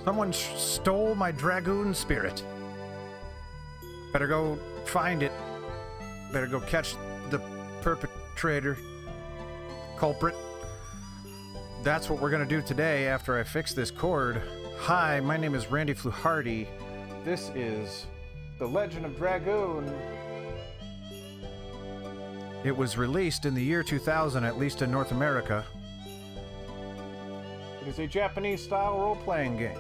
Someone stole my Dragoon spirit. Better go find it. Better go catch the perpetrator. Culprit. That's what we're gonna do today after I fix this cord. Hi, my name is Randy Fluharty. This is The Legend of Dragoon. It was released in the year 2000, at least in North America. It is a Japanese-style role-playing game.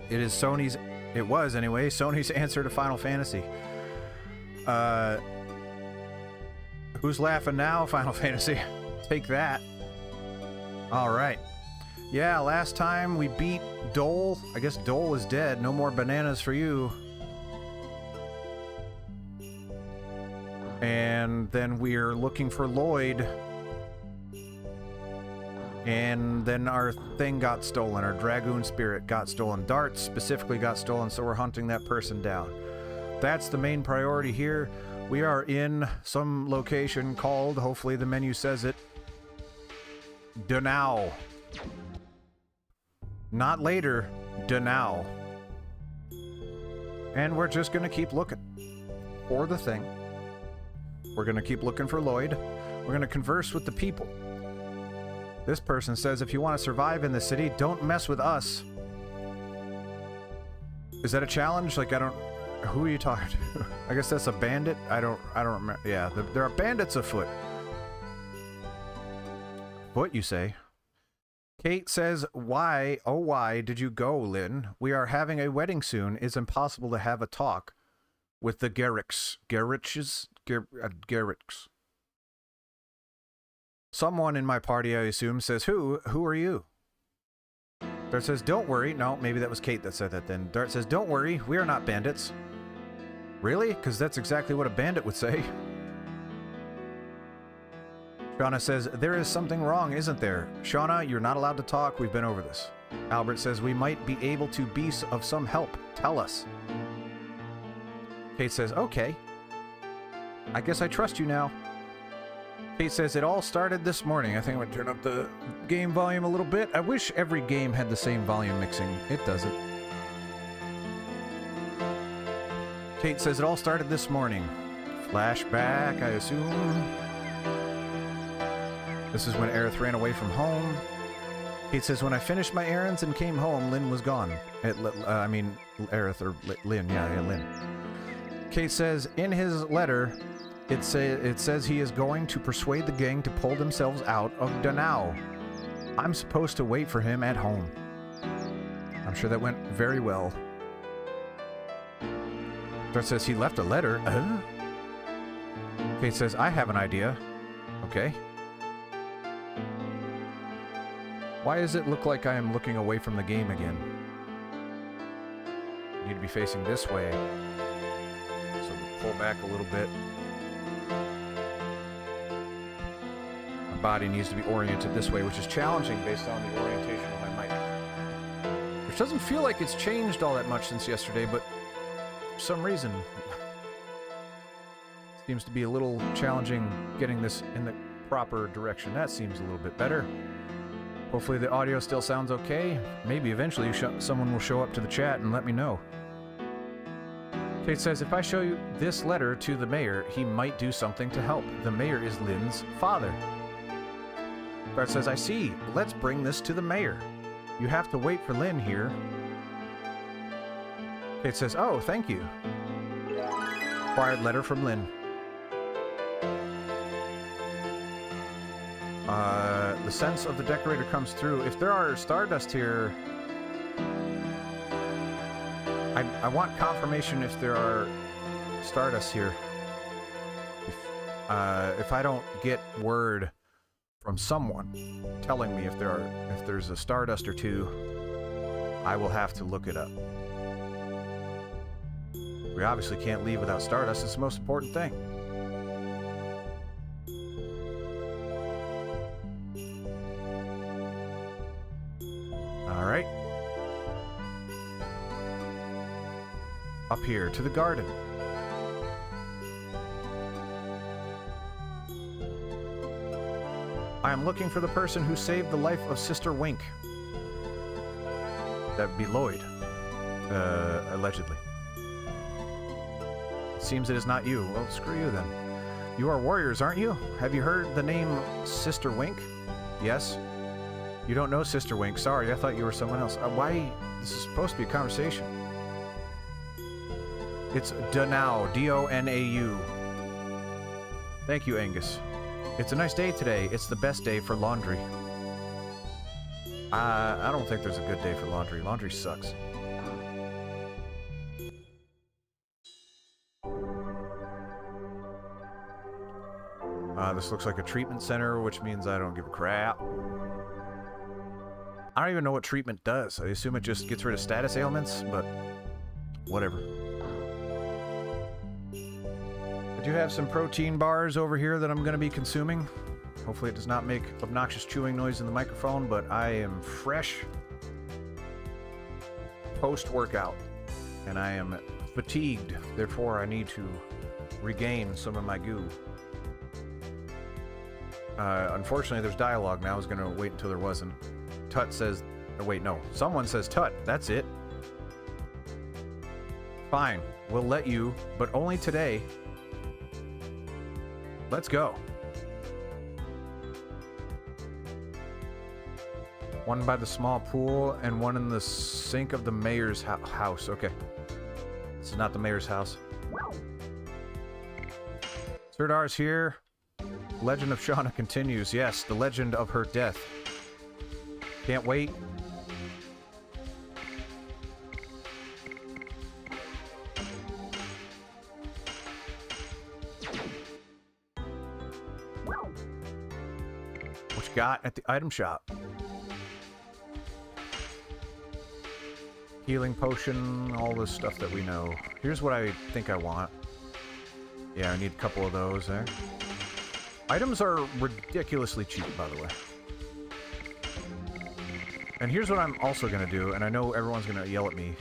It is Sony's... It was, anyway, Sony's answer to Final Fantasy. Who's laughing now, Final Fantasy? Take that. Alright. Yeah, last time we beat Dole. I guess Dole is dead. No more bananas for you. And then we're looking for Lloyd. And then our thing got stolen. Our Dragoon spirit got stolen. Darts specifically got stolen, so we're hunting that person down. That's the main priority here. We are in some location called, hopefully the menu says it, Danao. Not later, Danao. And we're just gonna keep looking for the thing. We're gonna keep looking for Lloyd. We're gonna converse with the people. This person says, if you want to survive in the city, don't mess with us. Is that a challenge? Like, I don't... Who are you talking to? I guess that's a bandit? I don't remember. Yeah, there are bandits afoot. What you say? Kate says, why, oh why did you go, Lynn? We are having a wedding soon. It's impossible to have a talk with the Garricks. Garricks. Someone in my party, I assume, says, who are you? Dart says, don't worry. No, maybe that was Kate that said that then. Dart says, don't worry, we are not bandits. Really? Because that's exactly what a bandit would say. Shauna says, there is something wrong, isn't there? Shauna, you're not allowed to talk. We've been over this. Albert says, we might be able to be of some help. Tell us. Kate says, okay. I guess I trust you now. Kate says, it all started this morning. I think I'm going to turn up the game volume a little bit. I wish every game had the same volume mixing. It doesn't. Kate says, it all started this morning. Flashback, I assume. This is when Aerith ran away from home. Kate says, when I finished my errands and came home, Lynn was gone. I mean, Aerith, or Lynn. Yeah, Lynn. Kate says, in his letter... It says he is going to persuade the gang to pull themselves out of Danao. I'm supposed to wait for him at home. I'm sure that went very well. Dart says he left a letter. Kate says, I have an idea. Okay. Why does it look like I am looking away from the game again? I need to be facing this way. So we'll pull back a little bit. Body needs to be oriented this way, which is challenging based on the orientation of my mic. Which doesn't feel like it's changed all that much since yesterday, but for some reason seems to be a little challenging getting this in the proper direction. That seems a little bit better. Hopefully the audio still sounds okay. Maybe eventually someone will show up to the chat and let me know. Kate says, if I show you this letter to the mayor, he might do something to help. The mayor is Lynn's father. Bart says, I see. Let's bring this to the mayor. You have to wait for Lynn here. Kate says, oh, thank you. Required letter from Lynn. The sense of the decorator comes through. If there are Stardust here... I want confirmation if there are Stardust here. If I don't get word from someone telling me if there's a Stardust or two, I will have to look it up. We obviously can't leave without Stardust. It's the most important thing. All right. Up here to the garden. I am looking for the person who saved the life of Sister Wink. That'd be Lloyd. Allegedly. It seems it is not you. Well, screw you then. You are warriors, aren't you? Have you heard the name Sister Wink? Yes? You don't know Sister Wink. Sorry, I thought you were someone else. Why? This is supposed to be a conversation. It's Donau. D-O-N-A-U. Thank you, Angus. It's a nice day today. It's the best day for laundry. I don't think there's a good day for laundry. Laundry sucks. This looks like a treatment center, which means I don't give a crap. I don't even know what treatment does. I assume it just gets rid of status ailments, but whatever. I do have some protein bars over here that I'm going to be consuming. Hopefully it does not make obnoxious chewing noise in the microphone, but I am fresh post-workout, and I am fatigued. Therefore, I need to regain some of my goo. Unfortunately, there's dialogue now. I was going to wait until there wasn't. Tut says... Oh, wait, no. Someone says Tut. That's it. Fine. We'll let you, but only today. Let's go. One by the small pool and one in the sink of the mayor's house. Okay. This is not the mayor's house. Serdar's here. Legend of Shauna continues. Yes, the legend of her death. Can't wait. What you got at the item shop? Healing potion, all this stuff that we know. Here's what I think I want. Yeah, I need a couple of those there. Items are ridiculously cheap, by the way. And here's what I'm also going to do, and I know everyone's going to yell at me.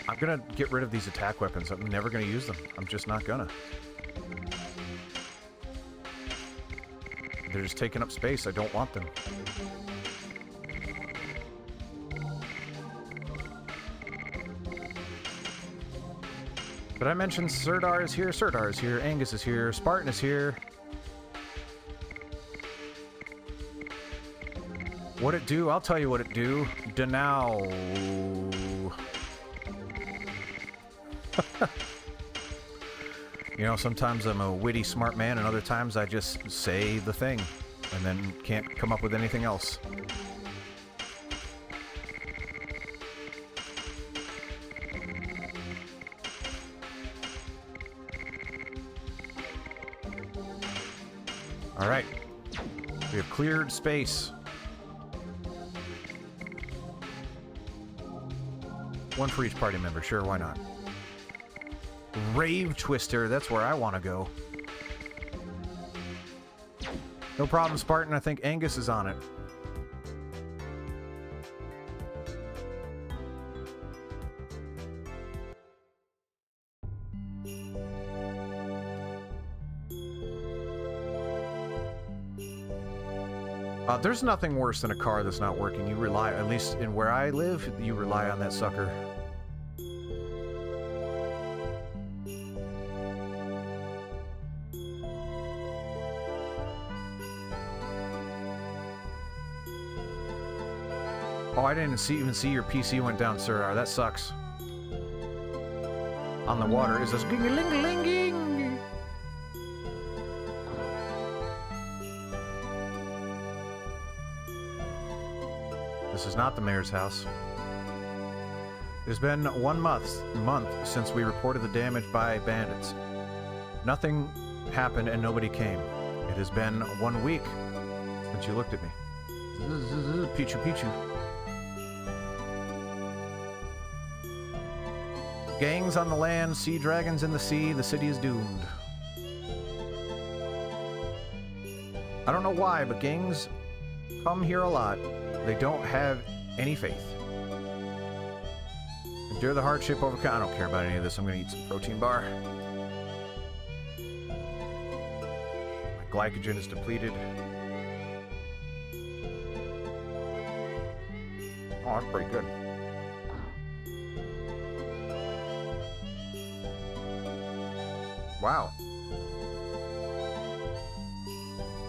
I'm going to get rid of these attack weapons. I'm never going to use them. I'm just not going to. They're just taking up space. I don't want them. Did I mention Serdar is here? Serdar is here. Angus is here. Spartan is here. What it do? I'll tell you what it do. Donau. You know, sometimes I'm a witty, smart man, and other times I just say the thing, and then can't come up with anything else. Alright. We have cleared space. One for each party member. Sure, why not? Rave Twister. That's where I want to go. No problem, Spartan. I think Angus is on it. There's nothing worse than a car that's not working. You rely, at least in where I live, you rely on that sucker. Oh, I didn't even see your PC went down, sir. That sucks. On the water is this ging-a-ling-a-ling-ging. This is not the mayor's house. It has been 1 month since we reported the damage by bandits. Nothing happened and nobody came. It has been 1 week since you looked at me. Pichu Pichu. Gangs on the land, sea dragons in the sea, the city is doomed. I don't know why, but gangs come here a lot. They don't have any faith. Endure the hardship, overcome. I don't care about any of this. I'm going to eat some protein bar. My glycogen is depleted. Oh, that's pretty good. Wow.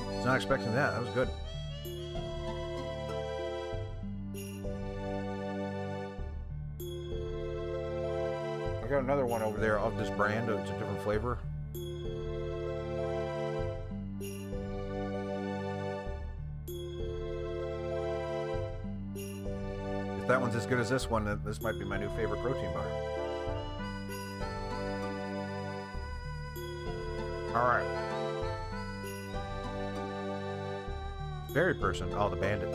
Was not expecting that. That was good. I got another one over there of this brand. It's a different flavor. If that one's as good as this one, then this might be my new favorite protein bar. All right. Berry person. Oh, the bandit.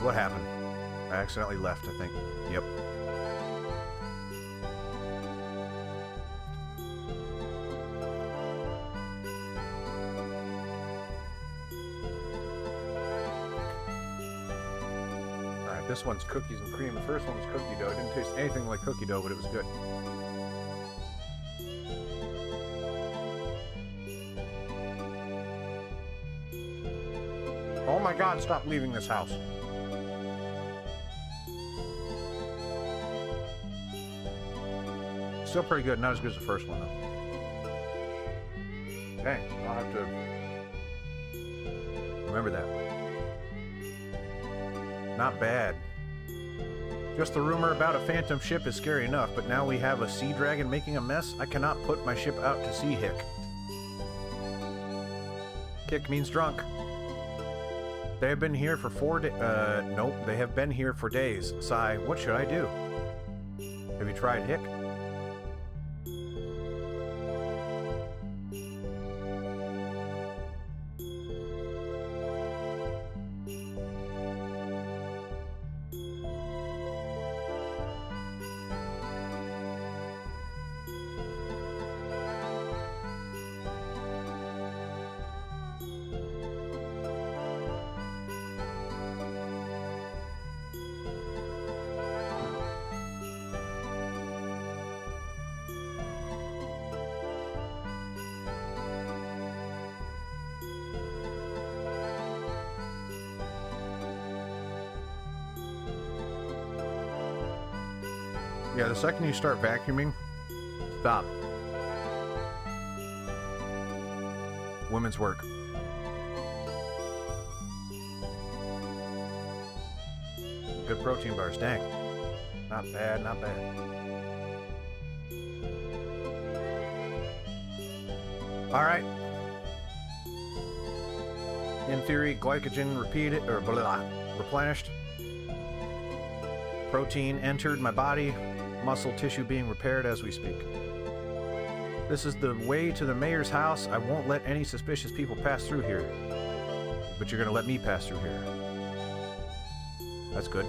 What happened? I accidentally left, I think. Yep. Alright, this one's cookies and cream. The first one was cookie dough. It didn't taste anything like cookie dough, but it was good. Oh my god, stop leaving this house. Still pretty good, not as good as the first one though. Dang, I'll have to remember that. Not bad. Just the rumor about a phantom ship is scary enough, but now we have a sea dragon making a mess. I cannot put my ship out to sea, Hick. Hick means drunk. They have been here for 4 days. Nope, they have been here for days. Sigh, what should I do? Have you tried Hick? Yeah, the second you start vacuuming, stop. Women's work. Good protein bars, dang. Not bad, not bad. Alright. In theory, glycogen repeated, or blah, replenished. Protein entered my body. Muscle tissue being repaired as we speak. This is the way to the mayor's house. I won't let any suspicious people pass through here. But you're gonna let me pass through here. That's good.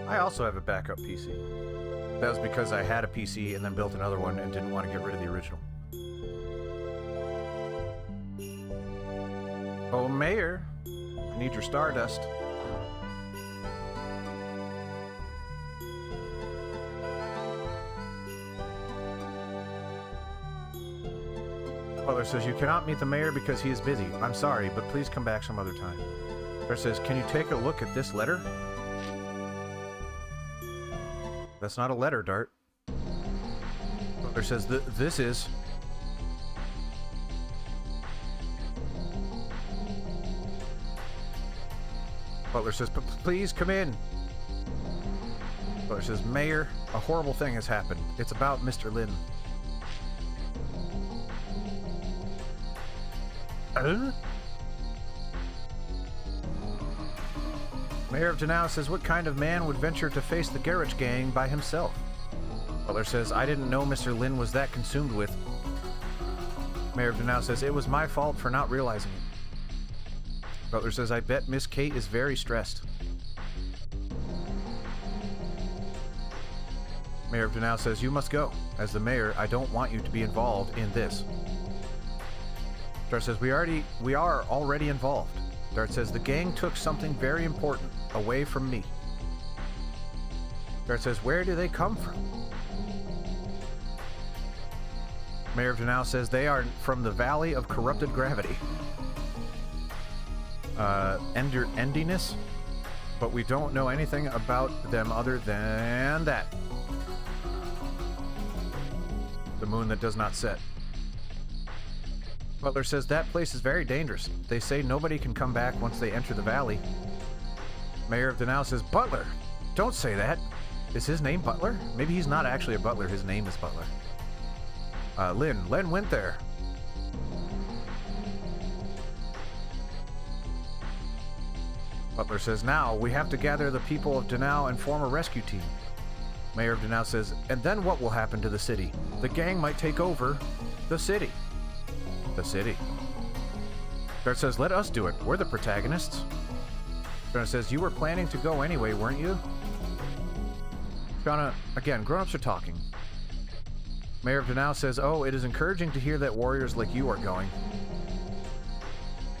I also have a backup PC. That was because I had a PC and then built another one and didn't want to get rid of the original. Oh, Mayor, I need your Stardust. Butler says, you cannot meet the mayor because he is busy. I'm sorry, but please come back some other time. Butler says, can you take a look at this letter? That's not a letter, Dart. Butler says, this is... Butler says, please come in. Butler says, Mayor, a horrible thing has happened. It's about Mr. Lin. Mayor of Danao says, what kind of man would venture to face the Garage Gang by himself? Butler says, I didn't know Mr. Lin was that consumed with. Mayor of Danao says, it was my fault for not realizing it. Butler says, I bet Miss Kate is very stressed. Mayor of Danao says, you must go. As the mayor, I don't want you to be involved in this. Dart says, we are already involved. Dart says, the gang took something very important away from me. Dart says, where do they come from? Mayor of Danao says, they are from the Valley of Corrupted Gravity. Endiness? But we don't know anything about them other than that. The moon that does not set. Butler says, that place is very dangerous. They say nobody can come back once they enter the valley. Mayor of Danao says, Butler! Don't say that! Is his name Butler? Maybe he's not actually a butler, his name is Butler. Len went there. Butler says, now we have to gather the people of Danao and form a rescue team. Mayor of Danao says, and then what will happen to the city? The gang might take over the city. The city. Dart says, let us do it. We're the protagonists. Shauna says, you were planning to go anyway, weren't you? Shauna, again, grown-ups are talking. Mayor of Danao says, oh, it is encouraging to hear that warriors like you are going.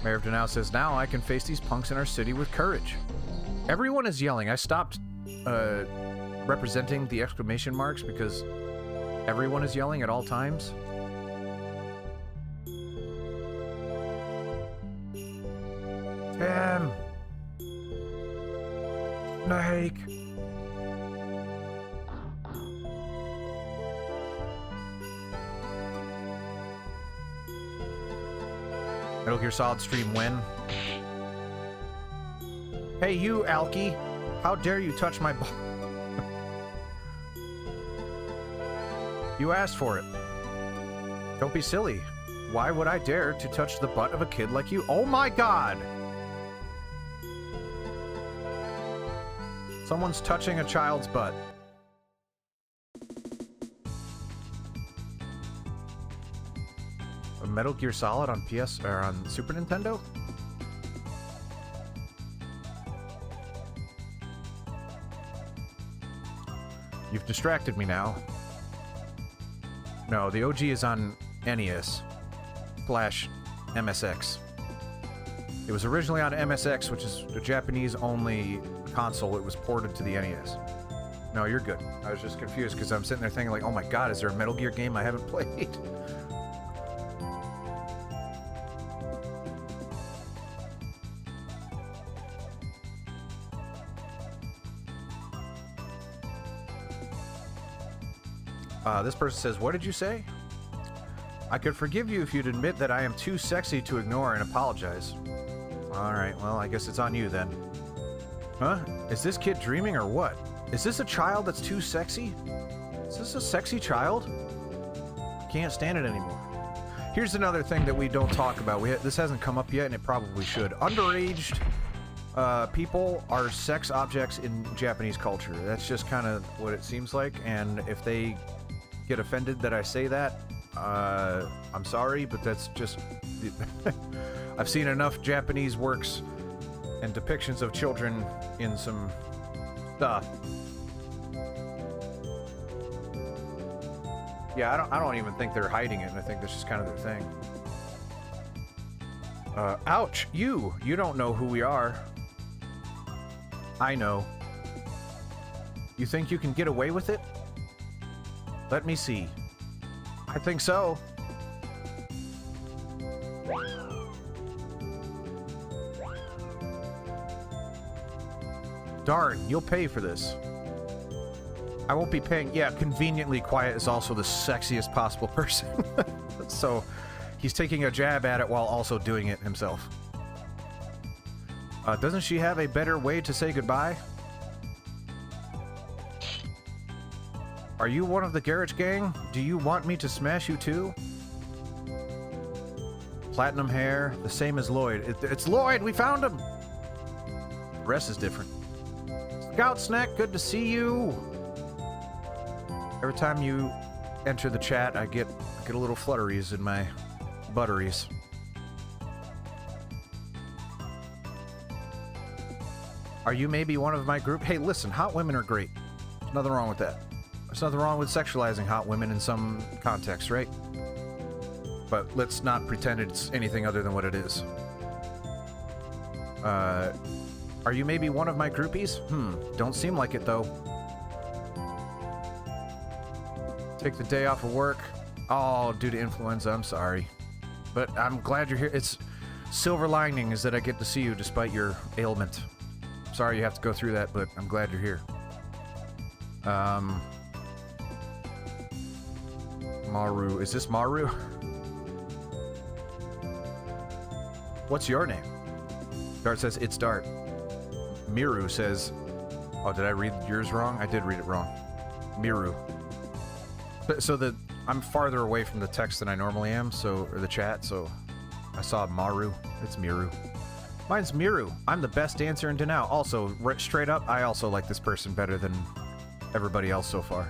Mayor of Danao says, now I can face these punks in our city with courage. Everyone is yelling. I stopped representing the exclamation marks because everyone is yelling at all times. Tim! Snake! Metal Gear Solid stream when? Hey you, Alki! How dare you touch my butt? You asked for it. Don't be silly. Why would I dare to touch the butt of a kid like you? Oh my god! Someone's touching a child's butt. A Metal Gear Solid on PS or on Super Nintendo? You've distracted me now. No, the OG is on NES / MSX. It was originally on MSX, which is the Japanese-only console. It was ported to the NES. No, you're good. I was just confused because I'm sitting there thinking like, oh my god, is there a Metal Gear game I haven't played? This person says, what did you say? I could forgive you if you'd admit that I am too sexy to ignore and apologize. Alright, well, I guess it's on you then. Huh? Is this kid dreaming or what? Is this a child that's too sexy? Is this a sexy child? I can't stand it anymore. Here's another thing that we don't talk about. This hasn't come up yet, and it probably should. Underaged people are sex objects in Japanese culture. That's just kind of what it seems like, and if they get offended that I say that, I'm sorry, but that's just... I've seen enough Japanese works and depictions of children in some stuff. Yeah, I don't even think they're hiding it, and I think that's just kind of their thing. Ouch! You don't know who we are. I know. You think you can get away with it? Let me see. I think so. Darn, you'll pay for this. I won't be paying. Yeah, conveniently quiet is also the sexiest possible person. So he's taking a jab at it while also doing it himself. Doesn't she have a better way to say goodbye? Are you one of the Garage Gang? Do you want me to smash you too? Platinum hair, the same as Lloyd. It's Lloyd! We found him! The rest is different. Scout Snack, good to see you! Every time you enter the chat, I get a little flutteries in my butteries. Are you maybe one of my group? Hey, listen, hot women are great. There's nothing wrong with that. There's nothing wrong with sexualizing hot women in some contexts, right? But let's not pretend it's anything other than what it is. Are you maybe one of my groupies? Don't seem like it, though. Take the day off of work. Oh, due to influenza, I'm sorry. But I'm glad you're here. It's silver lining is that I get to see you despite your ailment. Sorry you have to go through that, but I'm glad you're here. Maru. Is this Maru? What's your name? Dart says, it's Dart. Miru says... Oh, did I read yours wrong? I did read it wrong. Miru. So I'm farther away from the text than I normally am, or the chat, so I saw Maru. It's Miru. Mine's Miru. I'm the best dancer in Danao. Also, straight up, I also like this person better than everybody else so far.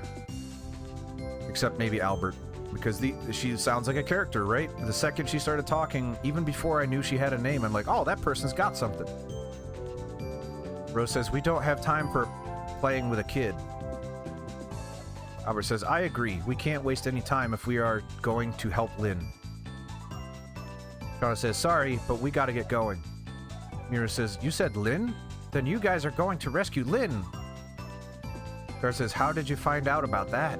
Except maybe Albert. Because she sounds like a character, right? The second she started talking, even before I knew she had a name, I'm like, oh, that person's got something. Rose says, we don't have time for playing with a kid. Albert says, I agree. We can't waste any time if we are going to help Lynn. Shauna says, sorry, but we gotta get going. Mira says, you said Lynn? Then you guys are going to rescue Lynn. Shauna says, how did you find out about that?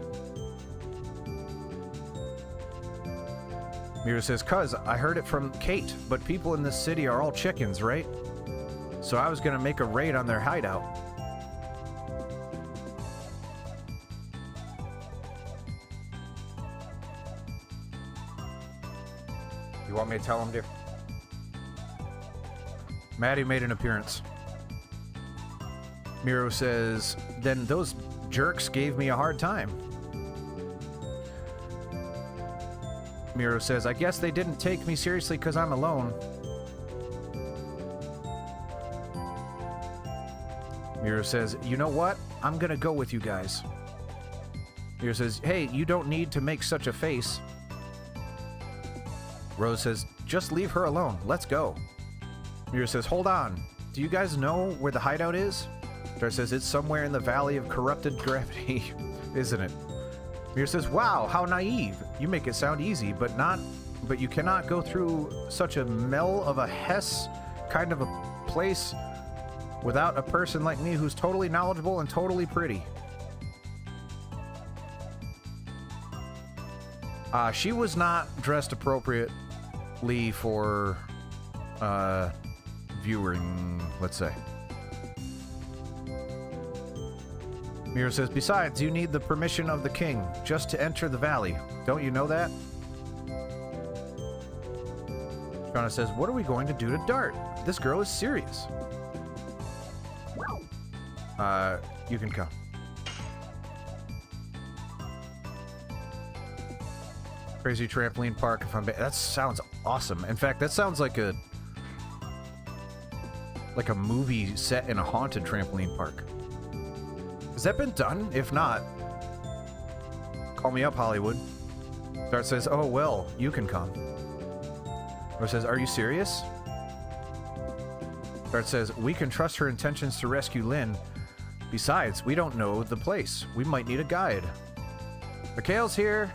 Mira says, cuz I heard it from Kate, but people in this city are all chickens, right? So I was gonna make a raid on their hideout. You want me to tell him, dear? Maddie made an appearance. Miro says, then those jerks gave me a hard time. Miro says, I guess they didn't take me seriously because I'm alone. Miro says, you know what? I'm gonna go with you guys. Miro says, hey, you don't need to make such a face. Rose says, just leave her alone. Let's go. Miro says, hold on. Do you guys know where the hideout is? Dar says, it's somewhere in the Valley of Corrupted Gravity, isn't it? Mira says, wow, how naive. You make it sound easy, but you cannot go through such a mell of a Hess kind of a place without a person like me who's totally knowledgeable and totally pretty. She was not dressed appropriately for viewing, let's say. Mira says, besides, you need the permission of the king just to enter the valley. Don't you know that? Shauna says, what are we going to do to Dart? This girl is serious. You can come. Crazy trampoline park. If I'm that sounds awesome. In fact, that sounds like a movie set in a haunted trampoline park. Has that been done? If not, call me up, Hollywood. Dart says, oh, well, you can come. Dart says, are you serious? Dart says, we can trust her intentions to rescue Lynn. Besides, we don't know the place. We might need a guide. Mikhail's here.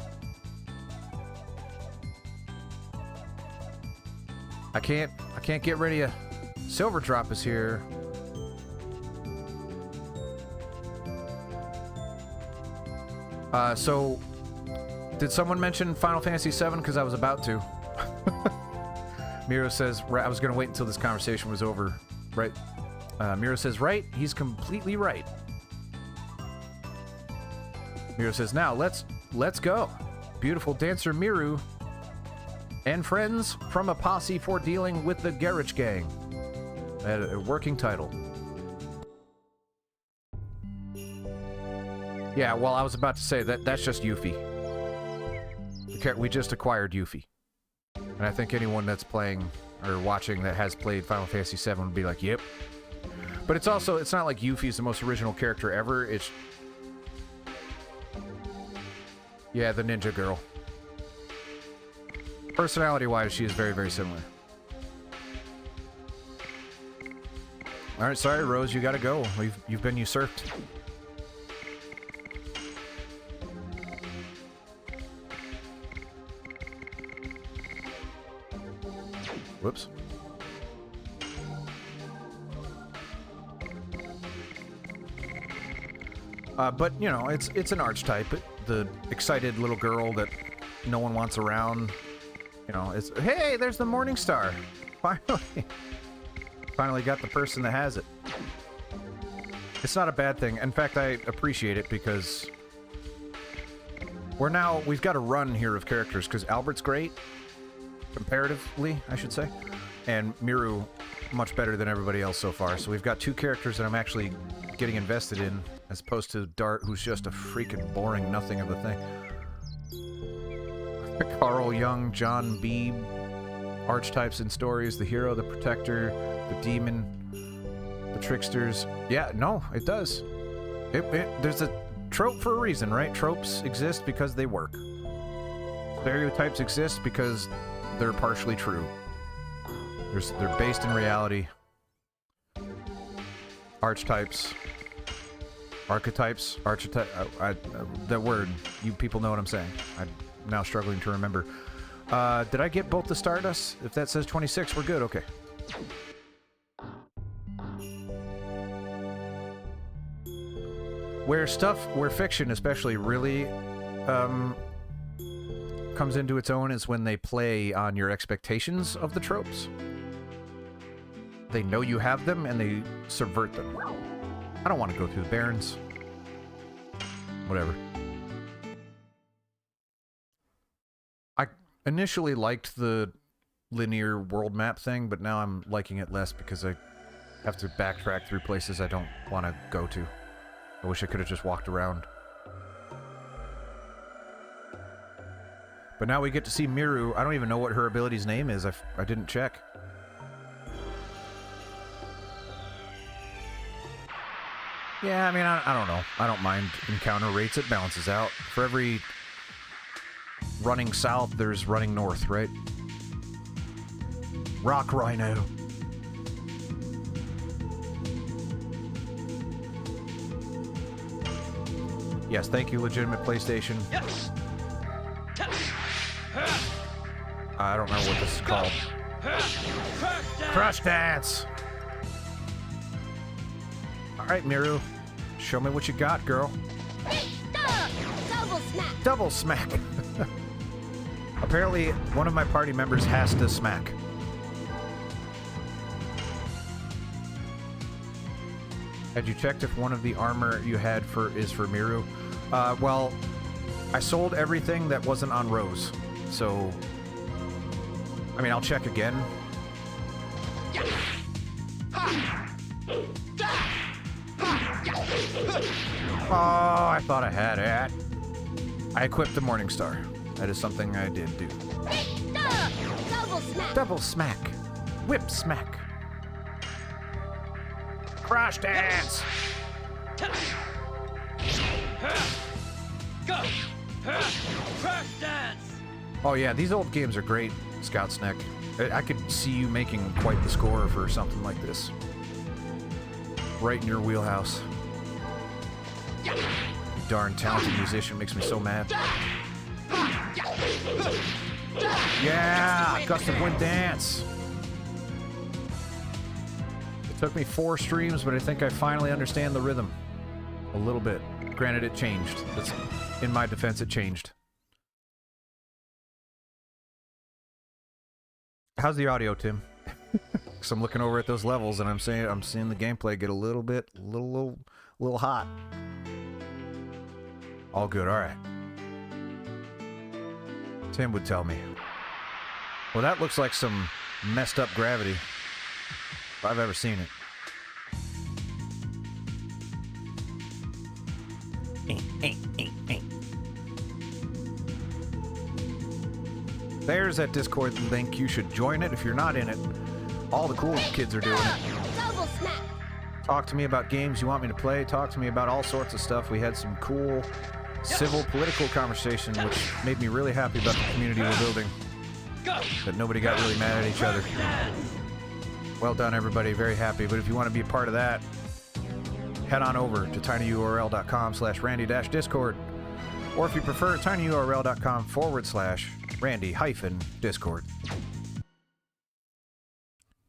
I can't get rid of you. Silver Drop is here. So, did someone mention Final Fantasy VII? Because I was about to. Miro says, I was going to wait until this conversation was over. Right. Miro says, right? He's completely right. Miro says, now, let's go. Beautiful dancer Miru and friends from a posse for dealing with the Garage Gang. A working title. Yeah, well, I was about to say that's just Yuffie. We just acquired Yuffie. And I think anyone that's playing or watching that has played Final Fantasy VII would be like, yep. But it's not like Yuffie's the most original character ever. It's... Yeah, the ninja girl. Personality-wise, she is very, very similar. Alright, sorry, Rose, you gotta go. You've been usurped. Whoops. But, you know, it's an archetype. The excited little girl that no one wants around. You know, it's, hey, there's the Morning Star. Finally. Finally got the person that has it. It's not a bad thing. In fact, I appreciate it because we've got a run here of characters because Albert's great. Comparatively, I should say. And Miru, much better than everybody else so far. So we've got 2 characters that I'm actually getting invested in, as opposed to Dart, who's just a freaking boring nothing of a thing. Carl Jung, John Beebe, archetypes and stories, the hero, the protector, the demon, the tricksters. Yeah, no, it does. There's a trope for a reason, right? Tropes exist because they work. Stereotypes exist because they're partially true. They're based in reality. Archetypes. Archetypes. That word. You people know what I'm saying. I'm now struggling to remember. Did I get both the Stardust? If that says 26, we're good. Okay. Where fiction especially really comes into its own is when they play on your expectations of the tropes. They know you have them and they subvert them. I don't want to go through the Barrens. Whatever. I initially liked the linear world map thing, but now I'm liking it less because I have to backtrack through places I don't want to go to. I wish I could have just walked around. But now we get to see Miru. I don't even know what her ability's name is. I didn't check. Yeah, I mean, I don't know. I don't mind encounter rates. It balances out. For every running south, there's running north, right? Rock Rhino. Yes, thank you, legitimate PlayStation. Yes. I don't remember what this is called. Crush Dance! Alright, Miru. Show me what you got, girl. Double smack! Double smack! Apparently, one of my party members has to smack. Had you checked if one of the armor you had is for Miru? Well, I sold everything that wasn't on Rose, so... I mean, I'll check again. Oh, I thought I had it. I equipped the Morning Star. That is something I did do. Double smack! Double smack. Whip smack. Crash dance! Go! Crash dance! Oh yeah, these old games are great, Scout Snack. I could see you making quite the score for something like this. Right in your wheelhouse. You darn talented musician, makes me so mad. Yeah! Gust of Wind Dance! It took me 4 streams, but I think I finally understand the rhythm. A little bit. Granted, it changed. That's, in my defense, it changed. How's the audio, Tim? Because I'm looking over at those levels and I'm seeing the gameplay get a little hot. All good, all right. Tim would tell me. Well, that looks like some messed up gravity, if I've ever seen it. There's that Discord link. You should join it if you're not in it. All the cool kids are doing it. Double smack! Talk to me about games you want me to play. Talk to me about all sorts of stuff. We had some cool civil political conversation, which made me really happy about the community we're building. That nobody got really mad at each other. Well done, everybody. Very happy. But if you want to be a part of that, head on over to tinyurl.com/Randy-Discord. Or if you prefer, tinyurl.com/Randy-Discord.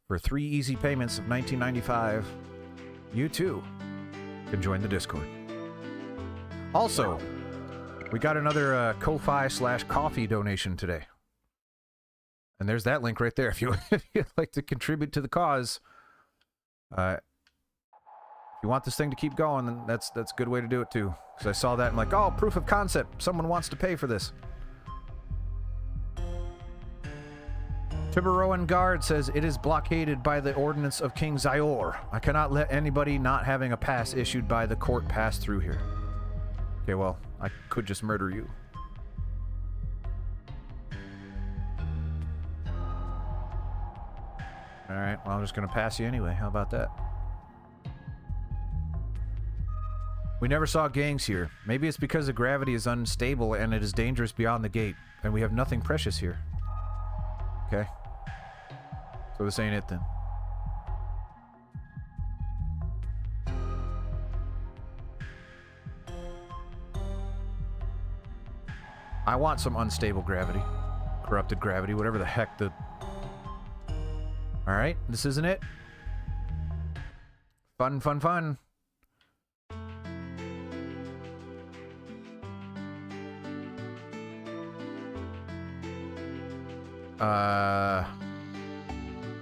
For 3 easy payments of $19.95, you too can join the Discord. Also, we got another Ko-Fi/coffee donation today. And there's that link right there if you'd like to contribute to the cause. If you want this thing to keep going, then that's a good way to do it too. Because I saw that and I'm like, oh, proof of concept. Someone wants to pay for this. Tiburoan Guard says, it is blockaded by the ordinance of King Zayor. I cannot let anybody not having a pass issued by the court pass through here. Okay, well, I could just murder you. Alright, well, I'm just gonna pass you anyway. How about that? We never saw gangs here. Maybe it's because the gravity is unstable and it is dangerous beyond the gate, and we have nothing precious here. Okay. So this ain't it then. I want some unstable gravity. Corrupted gravity, whatever the heck the... Alright, this isn't it. Fun, fun, fun.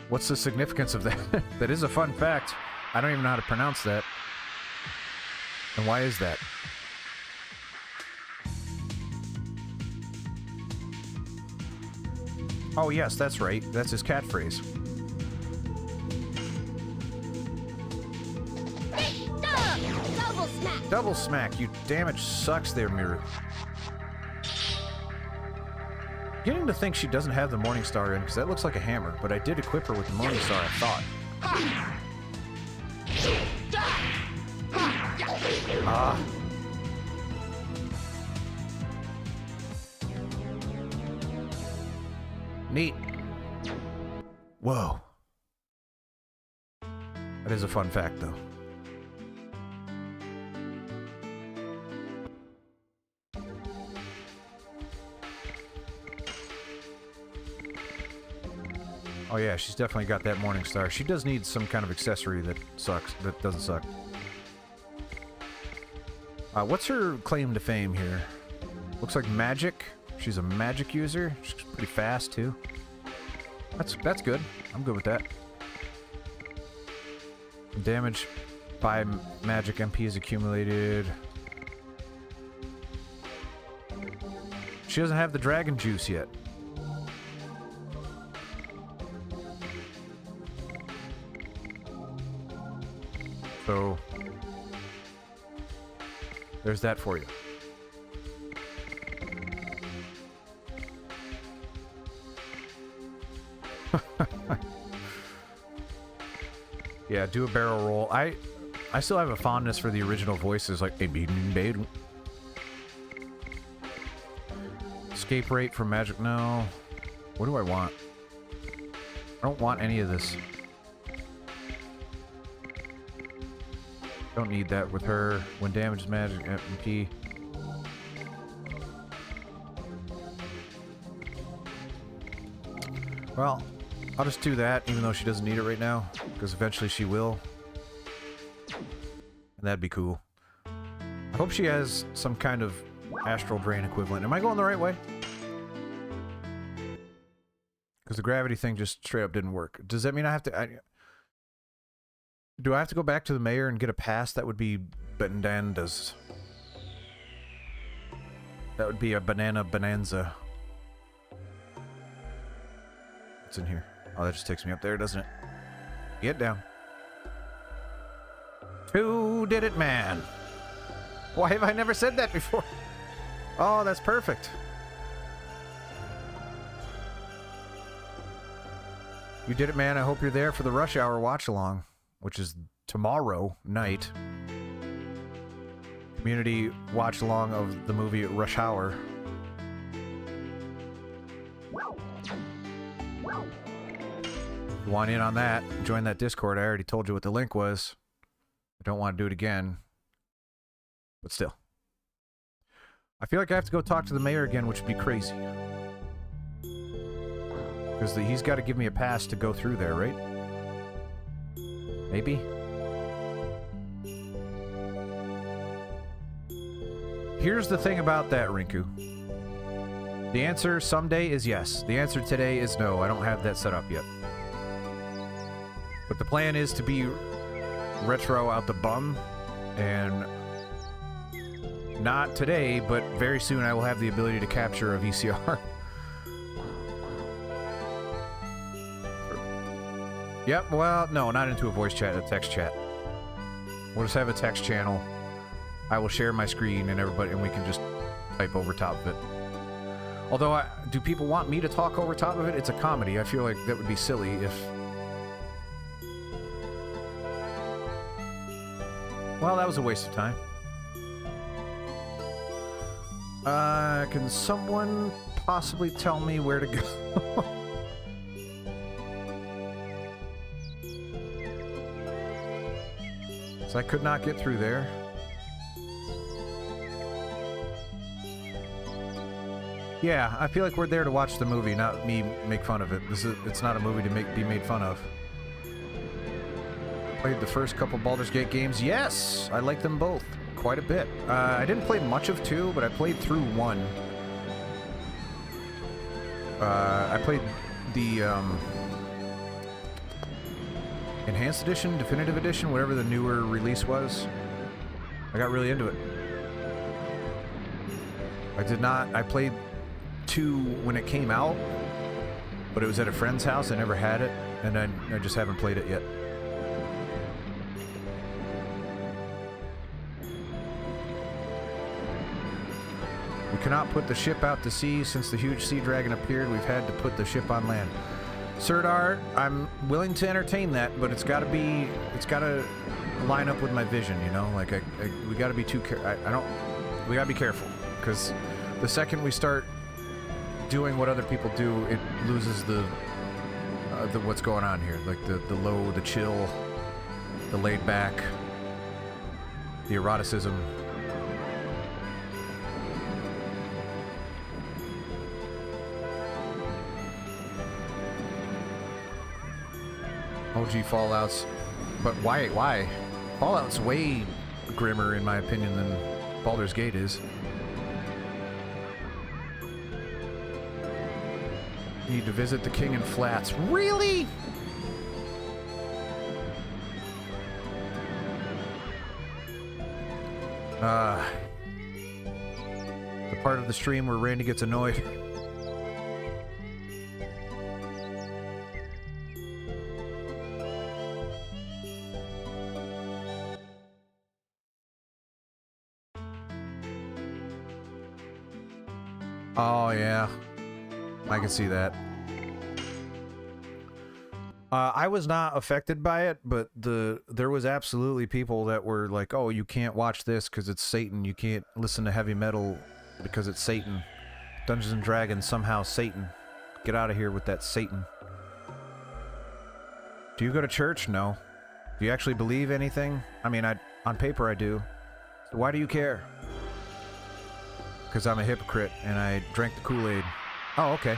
What's the significance of that? That is a fun fact. I don't even know how to pronounce that. And why is that? Oh yes, that's right. That's his catchphrase. Double smack. Double smack, you damage sucks there, Miru. Beginning to think she doesn't have the Morning Star in, because that looks like a hammer, but I did equip her with the Morning Star, I thought. Ah. Neat. Whoa. That is a fun fact, though. Oh yeah, she's definitely got that Morning Star. She does need some kind of accessory that sucks, that doesn't suck. What's her claim to fame here? Looks like magic. She's a magic user. She's pretty fast too. That's good. I'm good with that. Damage by magic MP is accumulated. She doesn't have the dragon juice yet. So, there's that for you. Yeah, do a barrel roll. I still have a fondness for the original voices, like escape rate for magic. No. What do I want? I don't want any of this. Don't need that with her. When damage is magic, MP. Well, I'll just do that, even though she doesn't need it right now, because eventually she will. And that'd be cool. I hope she has some kind of astral drain equivalent. Am I going the right way? Because the gravity thing just straight up didn't work. Does that mean I have to... do I have to go back to the mayor and get a pass? That would be bananas. That would be a banana bonanza. What's in here? Oh, that just takes me up there, doesn't it? Get down. Who did it, man? Why have I never said that before? Oh, that's perfect. You did it, man. I hope you're there for the rush hour watch-along, which is tomorrow night. Community watch-along of the movie Rush Hour. If you want in on that, join that Discord. I already told you what the link was. I don't want to do it again. But still. I feel like I have to go talk to the mayor again, which would be crazy. Because he's got to give me a pass to go through there, right? Maybe? Here's the thing about that, Rinku. The answer someday is yes. The answer today is no. I don't have that set up yet. But the plan is to be retro out the bum, and not today, but very soon I will have the ability to capture a VCR. Yep, well, no, not into a voice chat, a text chat. We'll just have a text channel. I will share my screen and everybody, and we can just type over top of it. Although, do people want me to talk over top of it? It's a comedy. I feel like that would be silly if... Well, that was a waste of time. Can someone possibly tell me where to go? So I could not get through there. Yeah, I feel like we're there to watch the movie, not me make fun of it. It's not a movie to be made fun of. Played the first couple Baldur's Gate games. Yes! I like them both quite a bit. I didn't play much of 2, but I played through 1. I played the Enhanced Edition, Definitive Edition, whatever the newer release was. I got really into it. I played 2 when it came out, but it was at a friend's house. I never had it, and I just haven't played it yet. We cannot put the ship out to sea. Since the huge sea dragon appeared, we've had to put the ship on land. Sirdar, I'm willing to entertain that, but it's got to line up with my vision, you know? Like, we got to be we got to be careful, because the second we start doing what other people do, it loses the what's going on here. Like, the low, the chill, the laid back, the eroticism. OG Fallout's, but why? Fallout's way grimmer, in my opinion, than Baldur's Gate is. Need to visit the King in Flats. Really? The part of the stream where Randy gets annoyed. Oh, yeah. I can see that. I was not affected by it, but there was absolutely people that were like, oh, you can't watch this because it's Satan. You can't listen to heavy metal because it's Satan. Dungeons and Dragons, somehow Satan. Get out of here with that Satan. Do you go to church? No. Do you actually believe anything? I mean, on paper I do. So why do you care? Because I'm a hypocrite and I drank the Kool-Aid. Oh, okay.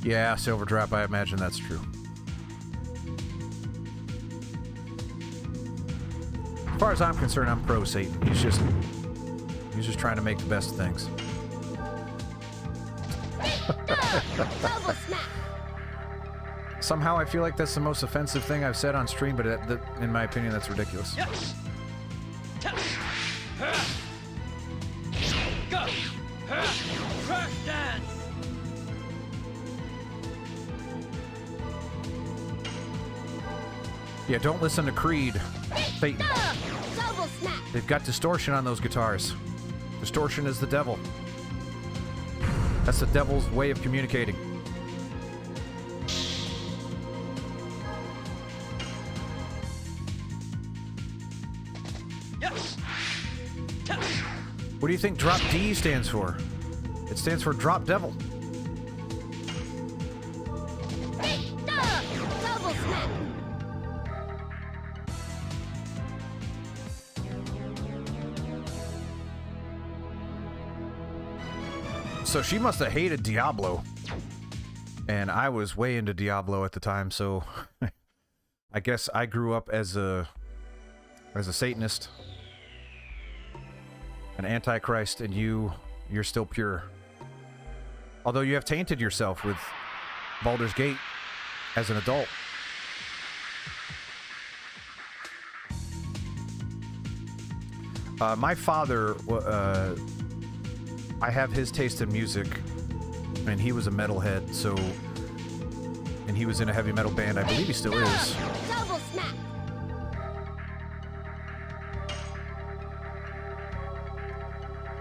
Yeah, Silver Drop, I imagine that's true. As far as I'm concerned, I'm pro Satan. He's just trying to make the best of things. Double smack. Somehow I feel like that's the most offensive thing I've said on stream, but in my opinion, that's ridiculous. Go! Crash dance! Yeah, don't listen to Creed. Satan. Double smack. They've got distortion on those guitars. Distortion is the devil. That's the devil's way of communicating. What do you think Drop D stands for? It stands for Drop Devil. Double smack. So she must have hated Diablo. And I was way into Diablo at the time, so I guess I grew up as a Satanist, an Antichrist, and you're still pure. Although you have tainted yourself with Baldur's Gate as an adult. My father, I have his taste in music, and he was a metalhead, so... And he was in a heavy metal band, I believe he still is. Double smack.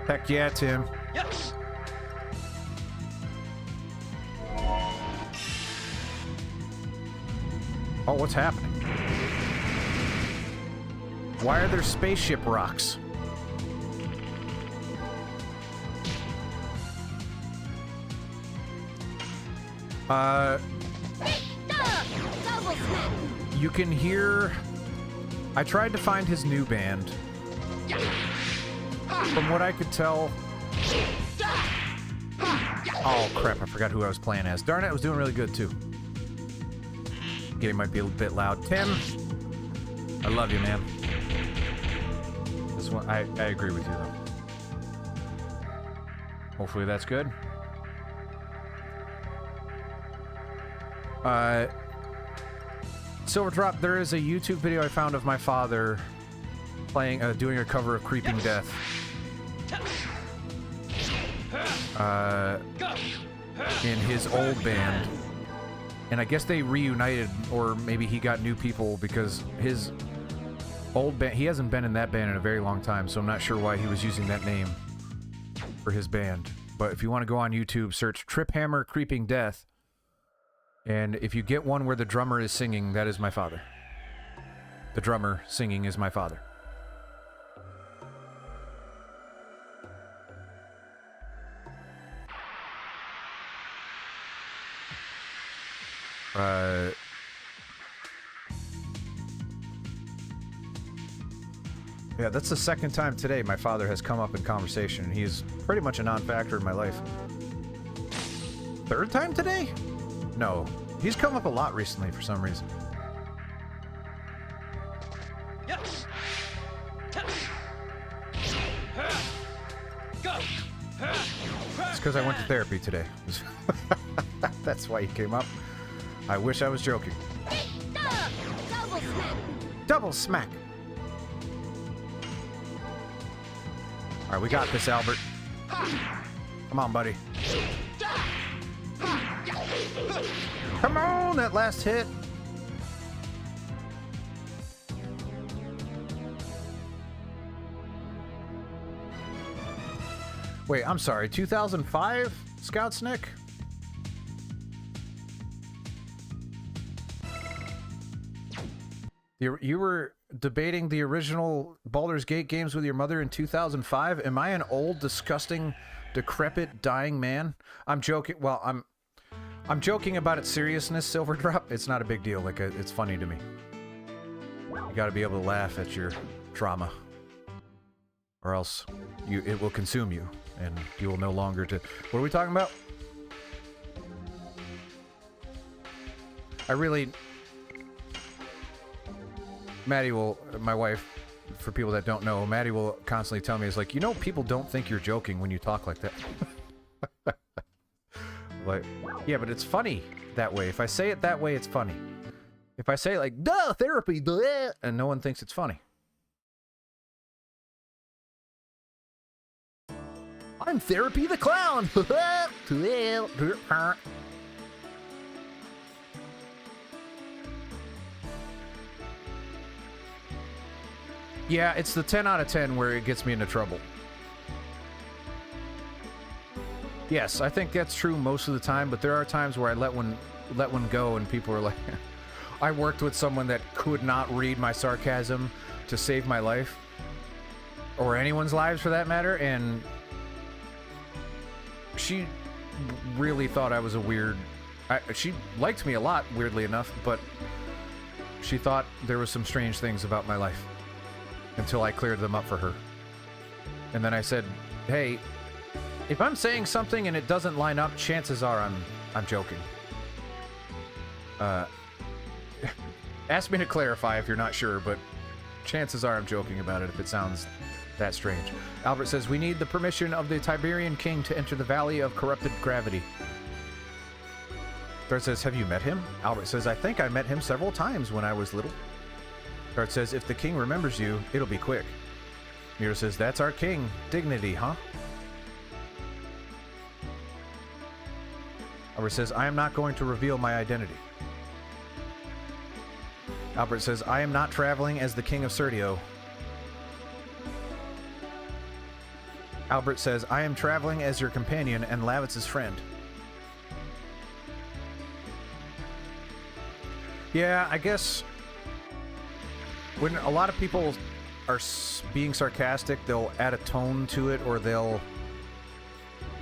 Heck yeah, Tim. Yes. Oh, what's happening? Why are there spaceship rocks? Double smack. You can hear... I tried to find his new band. From what I could tell... Oh, crap, I forgot who I was playing as. Darn it, I was doing really good, too. Game might be a bit loud. Tim, I love you, man. This one, I agree with you, though. Hopefully that's good. Silver Drop, there is a YouTube video I found of my father playing, doing a cover of Creeping Death. In his old band. And I guess they reunited, or maybe he got new people because his old band, he hasn't been in that band in a very long time, so I'm not sure why he was using that name for his band. But if you want to go on YouTube, search Trip Hammer Creeping Death. And if you get one where the drummer is singing, that is my father. The drummer singing is my father. Yeah, that's the second time today my father has come up in conversation, and he's pretty much a non-factor in my life. Third time today? No, he's come up a lot recently for some reason. Yes. Go. It's because I went to therapy today. That's why he came up. I wish I was joking. Double smack. Double smack. All right, we got this, Albert. Come on, buddy. Come on, that last hit. Wait, I'm sorry. 2005, Scout Snick? You were debating the original Baldur's Gate games with your mother in 2005? Am I an old, disgusting, decrepit, dying man? I'm joking. Well, I'm joking about its seriousness, Silver Drop. It's not a big deal. Like, it's funny to me. You gotta be able to laugh at your trauma. Or else it will consume you, and you will no longer... What are we talking about? I really... Maddie will, my wife, for people that don't know, Maddie will constantly tell me, it's like, you know, people don't think you're joking when you talk like that. Like, yeah, but it's funny that way. If I say it that way, it's funny. If I say it like, duh, therapy, duh, and no one thinks it's funny. I'm Therapy the Clown! Yeah, it's the 10 out of 10 where it gets me into trouble. Yes, I think that's true most of the time, but there are times where I let one go and people are like... I worked with someone that could not read my sarcasm to save my life. Or anyone's lives for that matter, and... She really thought I was a weird... she liked me a lot, weirdly enough, but... She thought there was some strange things about my life. Until I cleared them up for her. And then I said, hey, if I'm saying something and it doesn't line up, chances are I'm joking. Ask me to clarify if you're not sure, but chances are I'm joking about it if it sounds that strange. Albert says, we need the permission of the Tiberian king to enter the Valley of Corrupted Gravity. Dart says, have you met him? Albert says, I think I met him several times when I was little. Dart says, if the king remembers you, it'll be quick. Mira says, that's our king. Dignity, huh? Albert says, I am not going to reveal my identity. Albert says, I am not traveling as the king of Serdio. Albert says, I am traveling as your companion and Lavitz's friend. Yeah, I guess when a lot of people are being sarcastic, they'll add a tone to it, or they'll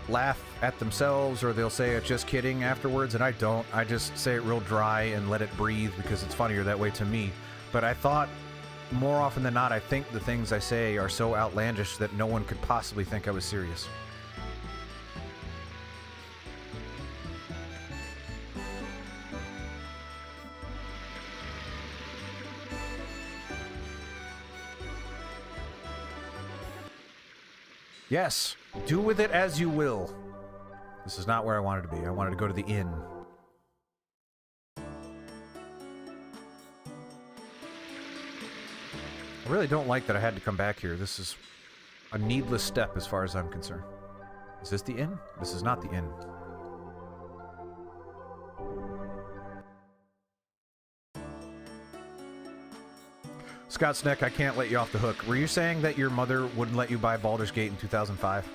laugh at themselves, or they'll say it's just kidding afterwards, and I don't. I just say it real dry and let it breathe because it's funnier that way to me. But I thought, more often than not, I think the things I say are so outlandish that no one could possibly think I was serious. Yes, do with it as you will. This is not where I wanted to be. I wanted to go to the inn. I really don't like that I had to come back here. This is a needless step as far as I'm concerned. Is this the inn? This is not the inn. Scott Sneck, I can't let you off the hook. Were you saying that your mother wouldn't let you buy Baldur's Gate in 2005?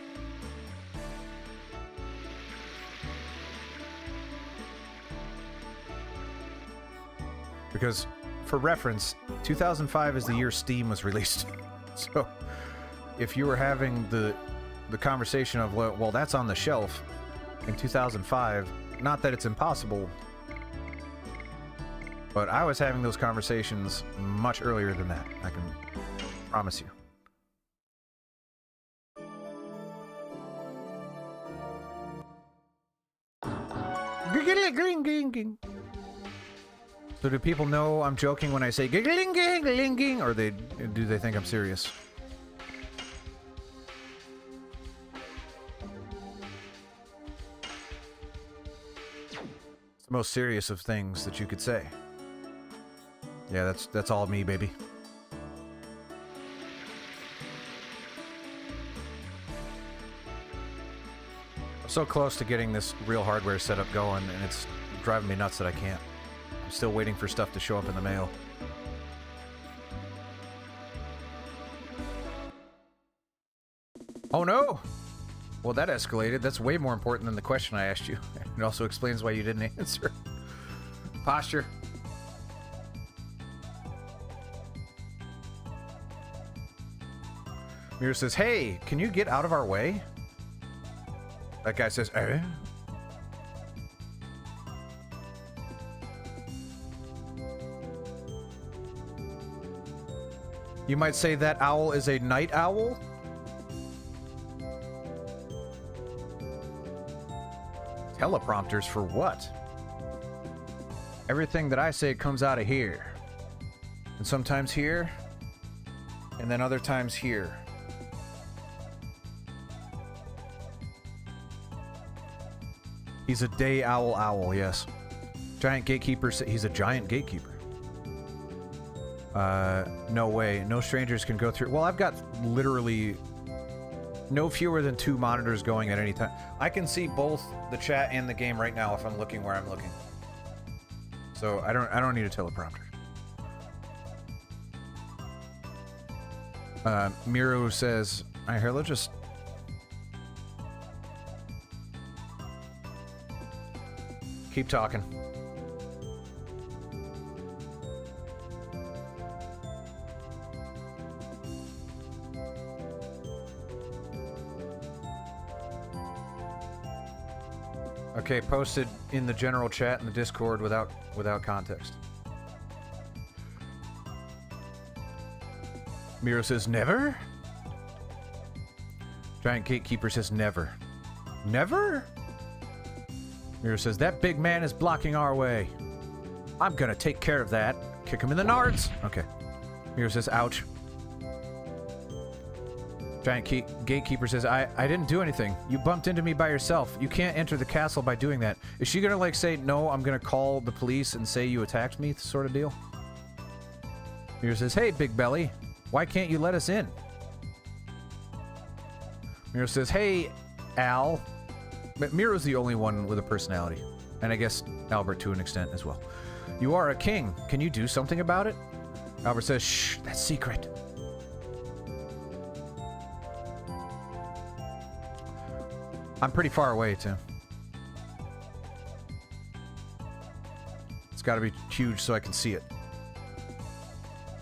Because, for reference, 2005 is the year Steam was released. So, if you were having the conversation of, well, that's on the shelf in 2005, not that it's impossible, but I was having those conversations much earlier than that, I can promise you. So do people know I'm joking when I say giggling, or do they think I'm serious? It's the most serious of things that you could say. Yeah, that's all me, baby. I'm so close to getting this real hardware setup going, and it's driving me nuts that I can't. I'm still waiting for stuff to show up in the mail. Oh no! Well, that escalated. That's way more important than the question I asked you. It also explains why you didn't answer. Posture. Mira says, hey, can you get out of our way? That guy says, eh? You might say that owl is a night owl? Teleprompters for what? Everything that I say comes out of here. And sometimes here, and then other times here. He's a day owl, yes. Giant gatekeeper, he's a giant gatekeeper. No way. No strangers can go through. Well, I've got literally no fewer than 2 monitors going at any time. I can see both the chat and the game right now if I'm looking where I'm looking. So I don't need a teleprompter. Miro says, all right, here, let's just... keep talking. Okay, posted in the general chat in the Discord without context. Miro says never? Giant Gatekeeper says never. Never? Miro says that big man is blocking our way. I'm gonna take care of that. Kick him in the nards. Okay. Mira says, ouch. Giant gatekeeper says, I didn't do anything. You bumped into me by yourself. You can't enter the castle by doing that. Is she gonna, like, say, no, I'm gonna call the police and say you attacked me, sort of deal? Mira says, hey, Big Belly, why can't you let us in? Mira says, hey, Al. But Mira's the only one with a personality. And I guess Albert to an extent as well. You are a king. Can you do something about it? Albert says, shh, that's secret. I'm pretty far away, too. It's got to be huge so I can see it.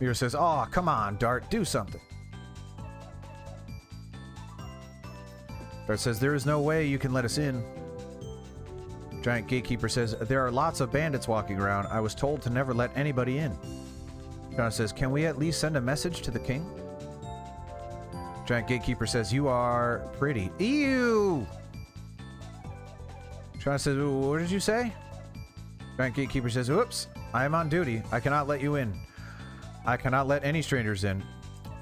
Mira says, "Aw, come on, Dart, do something." Dart says, "There is no way you can let us in." Giant Gatekeeper says, "There are lots of bandits walking around. I was told to never let anybody in." Shauna says, "Can we at least send a message to the king?" Giant Gatekeeper says, "You are pretty." Ew! Shauna says, "What did you say?" Giant Gatekeeper says, "Oops, I am on duty. I cannot let you in. I cannot let any strangers in."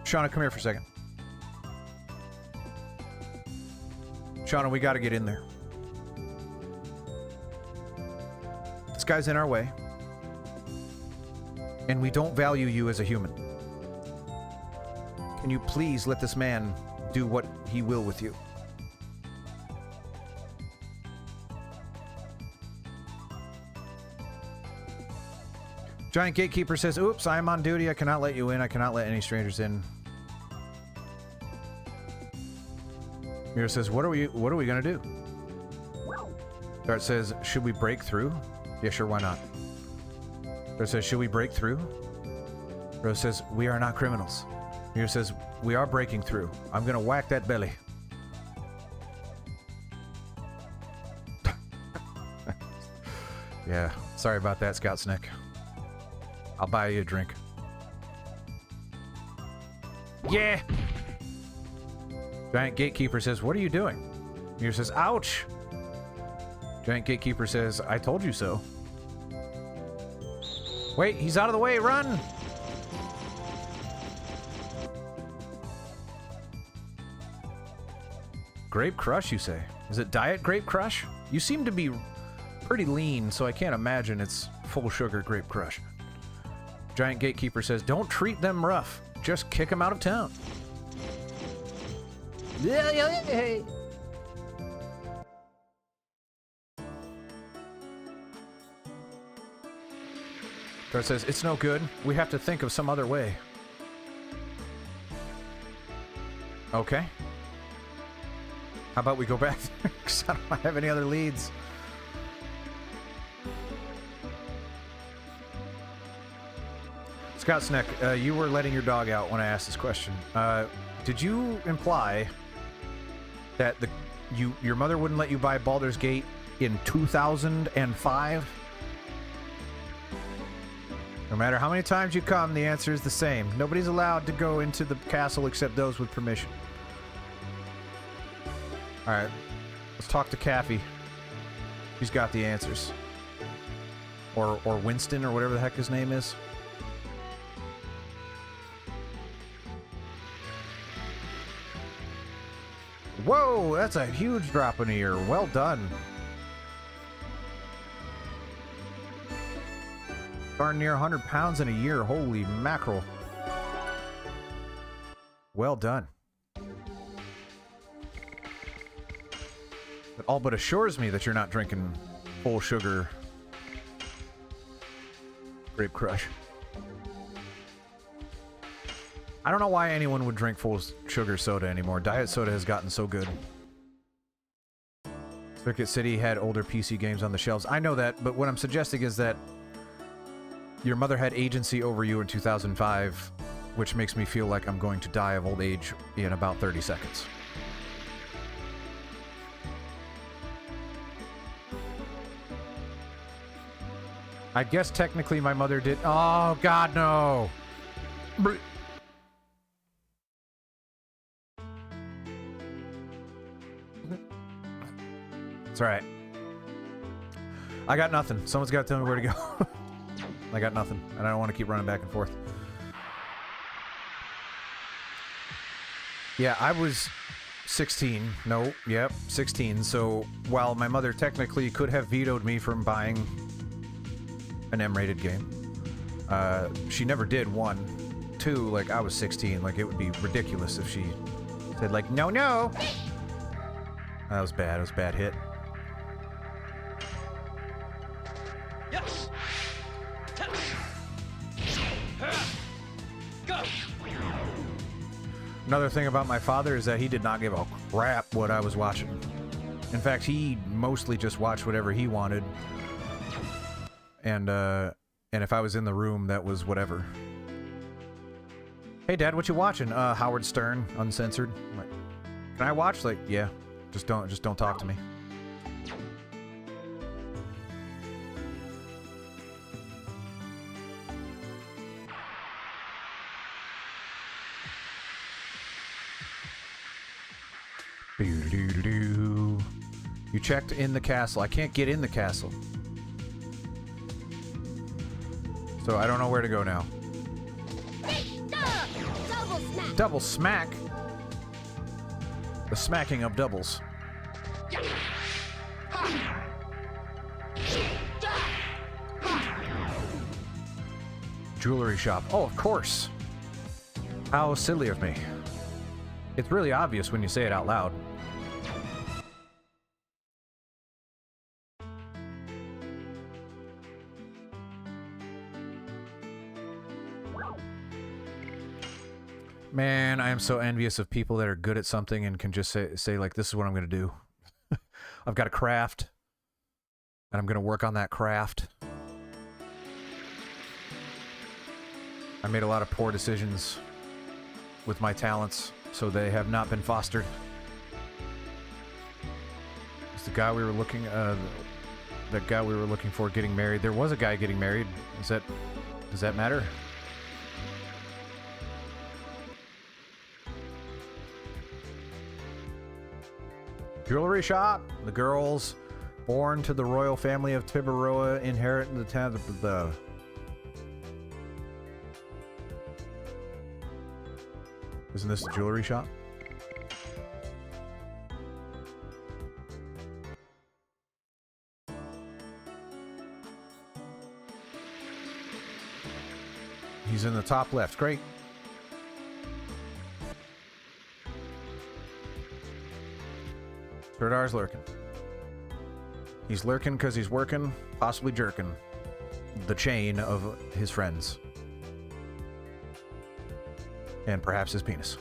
Shauna, come here for a second. Shauna, we gotta get in there. This guy's in our way. And we don't value you as a human. Can you please let this man do what he will with you? Giant Gatekeeper says, "Oops, I am on duty. I cannot let you in. I cannot let any strangers in." Mira says, "What are we gonna do?" Dart says, "Should we break through?" Yeah, sure, why not? Dart says, "Should we break through?" Rose says, "We are not criminals." Mira says, "We are breaking through. I'm gonna whack that belly." Yeah, sorry about that, Scout Snick. I'll buy you a drink. Yeah! Giant Gatekeeper says, "What are you doing?" Mira says, "Ouch!" Giant Gatekeeper says, "I told you so." Wait, he's out of the way, run! Grape Crush, you say? Is it Diet Grape Crush? You seem to be pretty lean, so I can't imagine it's full sugar Grape Crush. Giant Gatekeeper says, "Don't treat them rough. Just kick them out of town." Dart says, "It's no good. We have to think of some other way." Okay. How about we go back there? Because I don't have any other leads. Scott Sneck, you were letting your dog out when I asked this question. Did you imply that your mother wouldn't let you buy Baldur's Gate in 2005? No matter how many times you come, the answer is the same. Nobody's allowed to go into the castle except those with permission. Alright, let's talk to Caffey. He's got the answers. Or Winston, or whatever the heck his name is. Whoa, that's a huge drop in a year. Well done. Darn near 100 pounds in a year. Holy mackerel. Well done. It all but assures me that you're not drinking full sugar Grape Crush. I don't know why anyone would drink full sugar soda anymore. Diet soda has gotten so good. Circuit City had older PC games on the shelves. I know that, but what I'm suggesting is that your mother had agency over you in 2005, which makes me feel like I'm going to die of old age in about 30 seconds. I guess technically my mother did. Oh, God, no. It's alright. I got nothing. Someone's got to tell me where to go. I got nothing, and I don't want to keep running back and forth. Yeah, I was 16. No, yep, 16. So while my mother technically could have vetoed me from buying an M-rated game, she never did. 1, 2, like, I was 16. Like, it would be ridiculous if she said, like, no, no. That was bad. It was a bad hit. Yes. Go. Another thing about my father is that he did not give a crap what I was watching. In fact, he mostly just watched whatever he wanted. And if I was in the room, that was whatever. Hey, Dad, what you watching? Howard Stern, uncensored. I'm like, can I watch? Like, yeah. Just don't talk to me. You checked in the castle. I can't get in the castle. So I don't know where to go now. Double smack. Double smack? The smacking of doubles. Jewelry shop. Oh, of course. How silly of me. It's really obvious when you say it out loud. Man, I am so envious of people that are good at something and can just say like, this is what I'm going to do. I've got a craft, and I'm going to work on that craft. I made a lot of poor decisions with my talents, so they have not been fostered. Is the guy we were looking, that guy we were looking for getting married? There was a guy getting married. Does that matter? Jewelry shop. The girls born to the royal family of Tibaroa inherit the town of the... Isn't this a jewelry shop? He's in the top left. Great. Serdar's lurking. He's lurking because he's working, possibly jerking the chain of his friends. And perhaps his penis.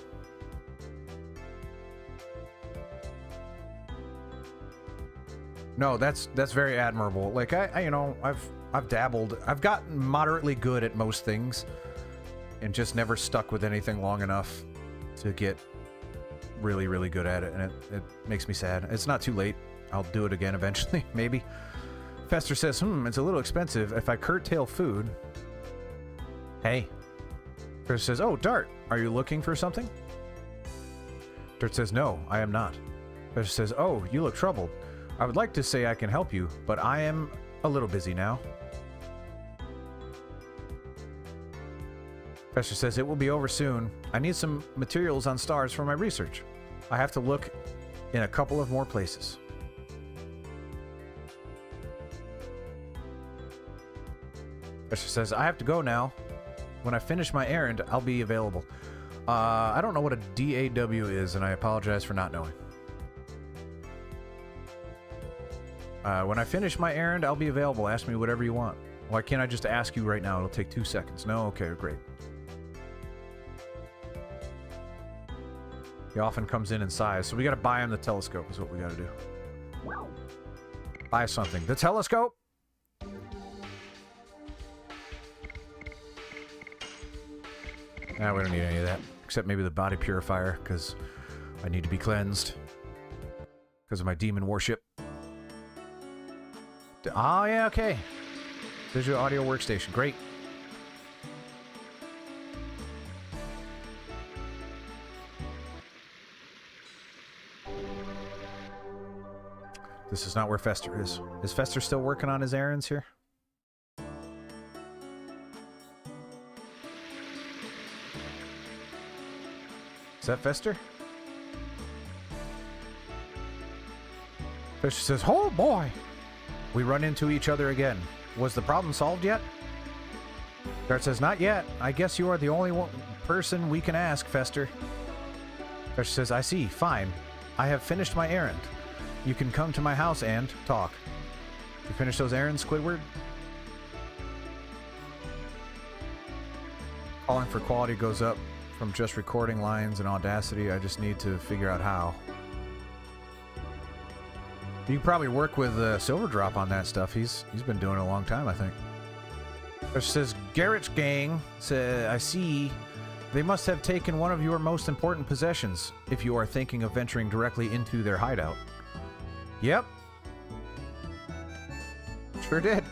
No, that's very admirable. Like I've dabbled. I've gotten moderately good at most things and just never stuck with anything long enough to get really, really good at it, and it makes me sad. It's not too late. I'll do it again eventually, maybe. Fester says, it's a little expensive if I curtail food. Hey. Fester says, oh, Dart, are you looking for something? Dart says, no, I am not. Fester says, oh, you look troubled. I would like to say I can help you, but I am a little busy now. Fester says, it will be over soon. I need some materials on stars for my research. I have to look in a couple of more places. Fester says, I have to go now. When I finish my errand, I'll be available. I don't know what a DAW is, and I apologize for not knowing. When I finish my errand, I'll be available. Ask me whatever you want. Why can't I just ask you right now? It'll take 2 seconds. No? Okay, great. He often comes in size, so we gotta buy him the telescope is what we gotta do. Buy something. The telescope? Nah, we don't need any of that. Except maybe the body purifier, because I need to be cleansed. Because of my demon worship. Oh, yeah, okay. Visual audio workstation. Great. This is not where Fester is. Is Fester still working on his errands here? Is that Fester? Fester says, oh boy! We run into each other again. Was the problem solved yet? Dart says, not yet. I guess you are the only person we can ask, Fester. Fester says, I see. Fine. I have finished my errand. You can come to my house and talk. You finish those errands, Squidward? Calling for quality goes up from just recording lines in Audacity. I just need to figure out how. You can probably work with Silverdrop on that stuff. He's been doing it a long time, I think. It says, Garrett's gang, I see. They must have taken one of your most important possessions if you are thinking of venturing directly into their hideout. Yep. Sure did.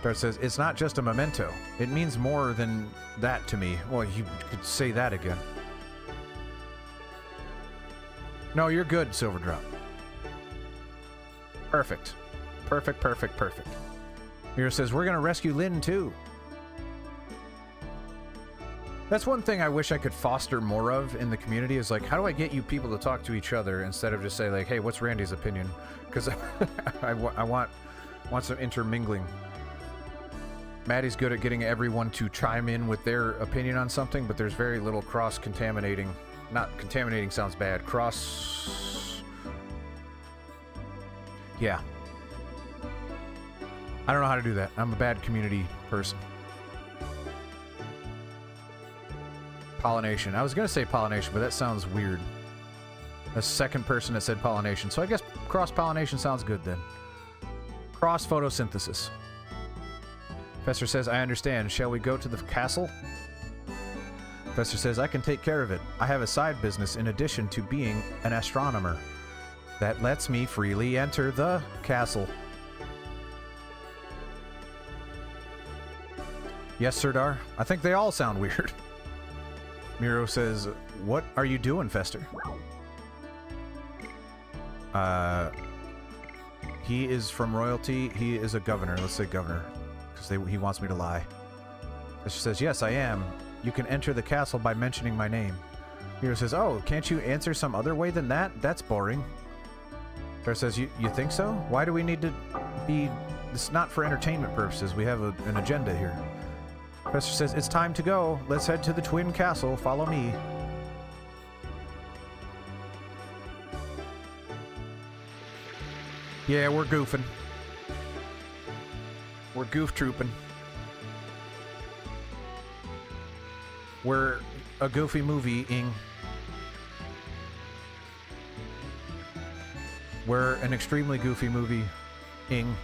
Dart says, it's not just a memento. It means more than that to me. Well, you could say that again. No, you're good, Silverdrop. Perfect. Perfect, perfect, perfect. Mira says, we're gonna rescue Lynn, too. That's one thing I wish I could foster more of in the community is like, how do I get you people to talk to each other instead of just say like, hey, what's Randy's opinion? Because I want some intermingling. Maddie's good at getting everyone to chime in with their opinion on something, but there's very little cross-contaminating. Not contaminating sounds bad. Cross... Yeah. I don't know how to do that. I'm a bad community person. Pollination. I was going to say pollination, but that sounds weird. A second person that said pollination. So I guess cross-pollination sounds good then. Cross-photosynthesis. Professor says, I understand. Shall we go to the castle? Professor says, I can take care of it. I have a side business in addition to being an astronomer. That lets me freely enter the castle. Yes, Sirdar? I think they all sound weird. Miro says, what are you doing, Fester? He is from royalty. He is a governor. Let's say governor. Because he wants me to lie. Fester says, yes, I am. You can enter the castle by mentioning my name. Miro says, oh, can't you answer some other way than that? That's boring. Fester says, you think so? Why do we need to be... It's not for entertainment purposes. We have an agenda here. Professor says, it's time to go. Let's head to the Twin Castle. Follow me. Yeah, we're goofing. We're goof trooping. We're a goofy movie-ing. We're an extremely goofy movie-ing.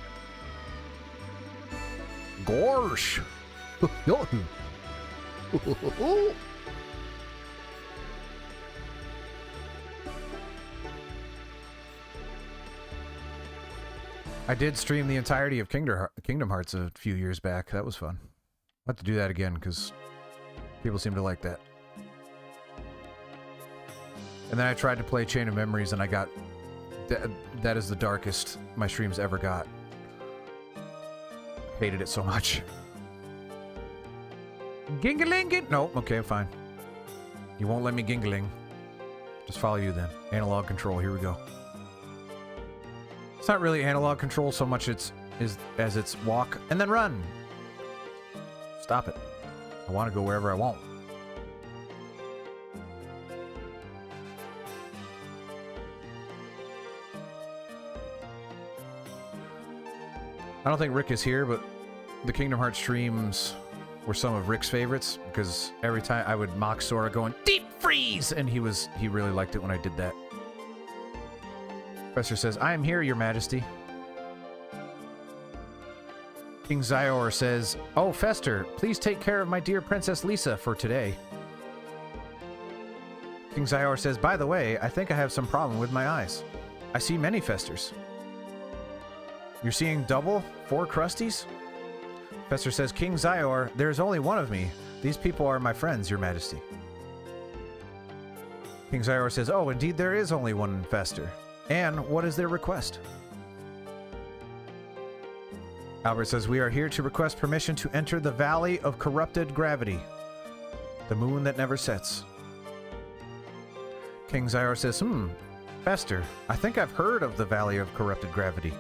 Gorsh! I did stream the entirety of Kingdom Hearts a few years back. That was fun. I'll have to do that again because people seem to like that. And then I tried to play Chain of Memories and I got... That is the darkest my streams ever got. Hated it so much. Gingaling! No, okay, fine. You won't let me gingaling. Just follow you then. Analog control, here we go. It's not really analog control so much as it's walk and then run. Stop it. I want to go wherever I want. I don't think Rick is here, but the Kingdom Hearts streams were some of Rick's favorites because every time I would mock Sora going deep freeze, and he really liked it when I did that. Professor says, I am here, Your Majesty. King Zyor says, oh, Fester, please take care of my dear Princess Lisa for today. King Zyor says, by the way, I think I have some problem with my eyes. I see many Festers. You're seeing double? 4 Krusties? Fester says, King Zyor, there is only one of me. These people are my friends, Your Majesty. King Zyor says, oh, indeed there is only one Fester. And what is their request? Albert says, we are here to request permission to enter the Valley of Corrupted Gravity. The moon that never sets. King Zyor says, Fester, I think I've heard of the Valley of Corrupted Gravity.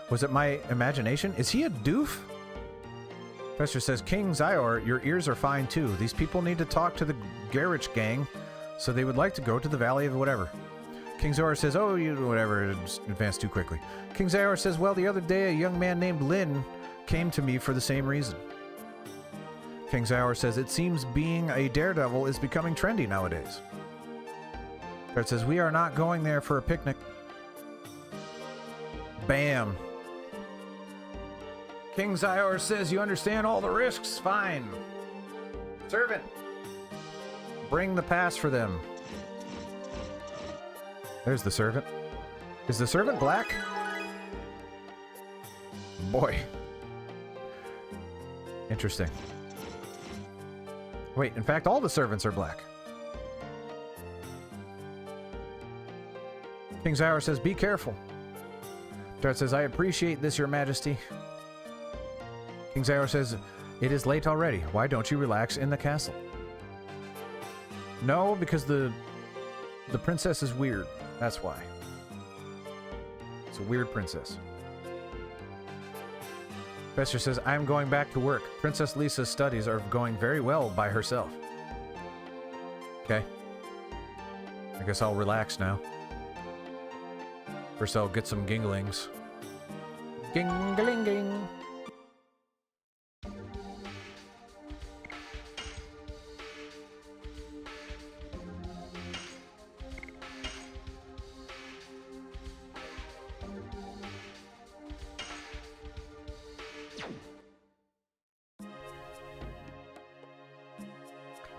Was it my imagination? Is he a doof? Fester says, King Zyor, your ears are fine too. These people need to talk to the Garich gang, so they would like to go to the Valley of whatever. King Zyor says, oh, you whatever, advanced too quickly. King Zyor says, well, the other day a young man named Lin came to me for the same reason. King Zyor says, it seems being a daredevil is becoming trendy nowadays. Dart says, we are not going there for a picnic. Bam. King Zyor says, you understand all the risks? Fine. Servant. Bring the pass for them. There's the servant. Is the servant black? Boy. Interesting. Wait, in fact, all the servants are black. King Zyor says, be careful. Dart says, I appreciate this, your majesty. King Zyor says, it is late already. Why don't you relax in the castle? No, because the princess is weird. That's why. It's a weird princess. Fester says, I'm going back to work. Princess Lisa's studies are going very well by herself. Okay. I guess I'll relax now. First I'll get some ginglings. Ging-a-ling-ging.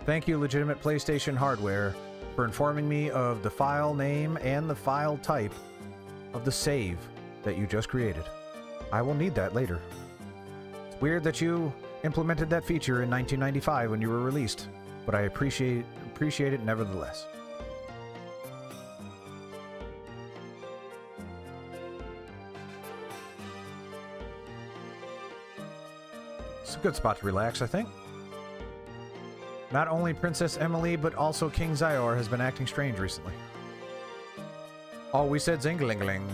Thank you, Legitimate PlayStation Hardware, for informing me of the file name and the file type of the save that you just created. I will need that later. It's weird that you implemented that feature in 1995 when you were released, but I appreciate it nevertheless. It's a good spot to relax, I think. Not only Princess Emily, but also King Zyor has been acting strange recently. Oh, we said zingling-ling.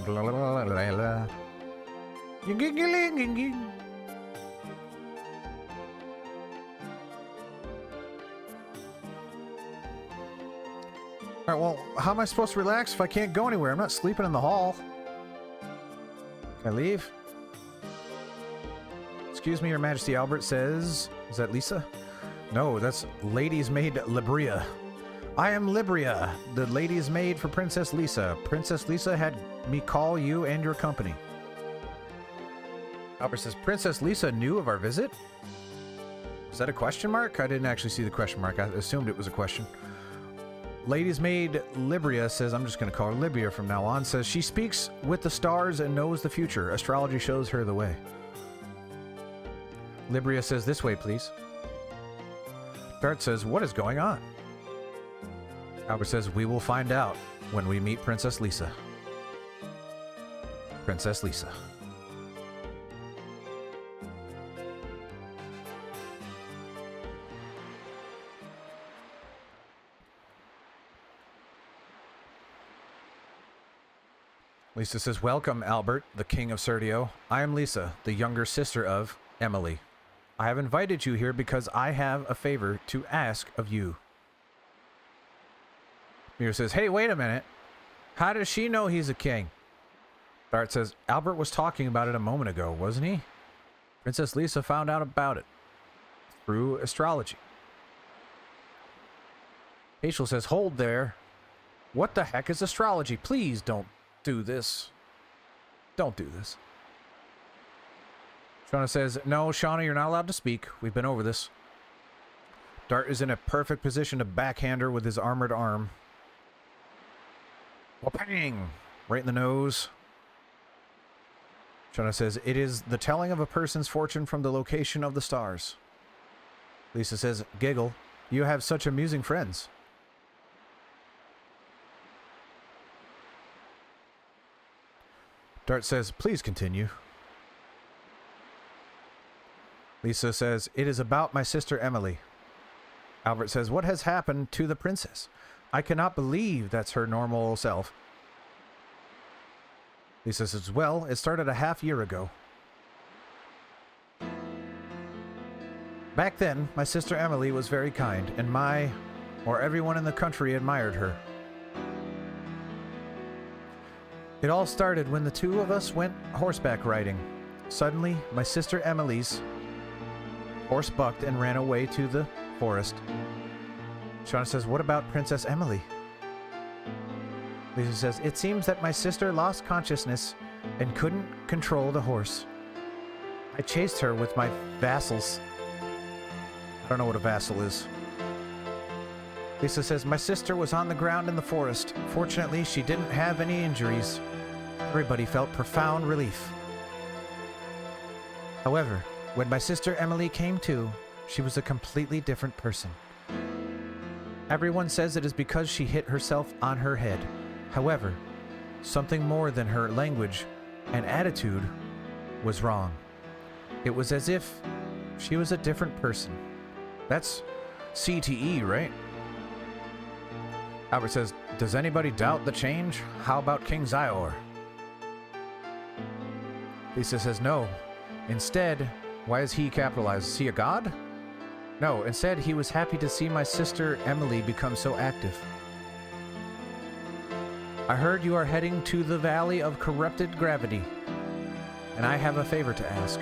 Alright, well, how am I supposed to relax if I can't go anywhere? I'm not sleeping in the hall. Can I leave? Excuse me, Your Majesty, Albert says... Is that Lisa? No, that's Lady's Maid Libria. I am Libria, the lady's maid for Princess Lisa. Princess Lisa had me call you and your company. Albert says, Princess Lisa knew of our visit? Is that a question mark? I didn't actually see the question mark. I assumed it was a question. Lady's maid Libria says, I'm just going to call her Libria from now on, says she speaks with the stars and knows the future. Astrology shows her the way. Libria says, this way, please. Dart says, what is going on? Albert says, we will find out when we meet Princess Lisa. Princess Lisa. Lisa says, welcome, Albert, the king of Serdio. I am Lisa, the younger sister of Emily. I have invited you here because I have a favor to ask of you. Mira says, hey, wait a minute. How does she know he's a king? Dart says, Albert was talking about it a moment ago, wasn't he? Princess Lisa found out about it through astrology. Rachel says, hold there. What the heck is astrology? Please don't do this. Don't do this. Shauna says, no, Shauna, you're not allowed to speak. We've been over this. Dart is in a perfect position to backhand her with his armored arm. Wha-pang! Right in the nose. Shauna says, it is the telling of a person's fortune from the location of the stars. Lisa says, giggle. You have such amusing friends. Dart says, please continue. Lisa says, it is about my sister Emily. Albert says, what has happened to the princess? I cannot believe that's her normal self. Lisa says, well, it started a half year ago. Back then, my sister Emily was very kind, and everyone in the country admired her. It all started when the two of us went horseback riding. Suddenly, my sister Emily's horse bucked and ran away to the forest. Shauna says, what about Princess Emily? Lisa says, it seems that my sister lost consciousness and couldn't control the horse. I chased her with my vassals. I don't know what a vassal is. Lisa says, my sister was on the ground in the forest. Fortunately, she didn't have any injuries. Everybody felt profound relief. However, when my sister Emily came to, she was a completely different person. Everyone says it is because she hit herself on her head. However, something more than her language and attitude was wrong. It was as if she was a different person. That's CTE, right? Albert says, does anybody doubt the change? How about King Zior? Lisa says, no. Instead, why is he capitalized? Is he a god? No, instead he was happy to see my sister Emily become so active. I heard you are heading to the Valley of Corrupted Gravity, and I have a favor to ask.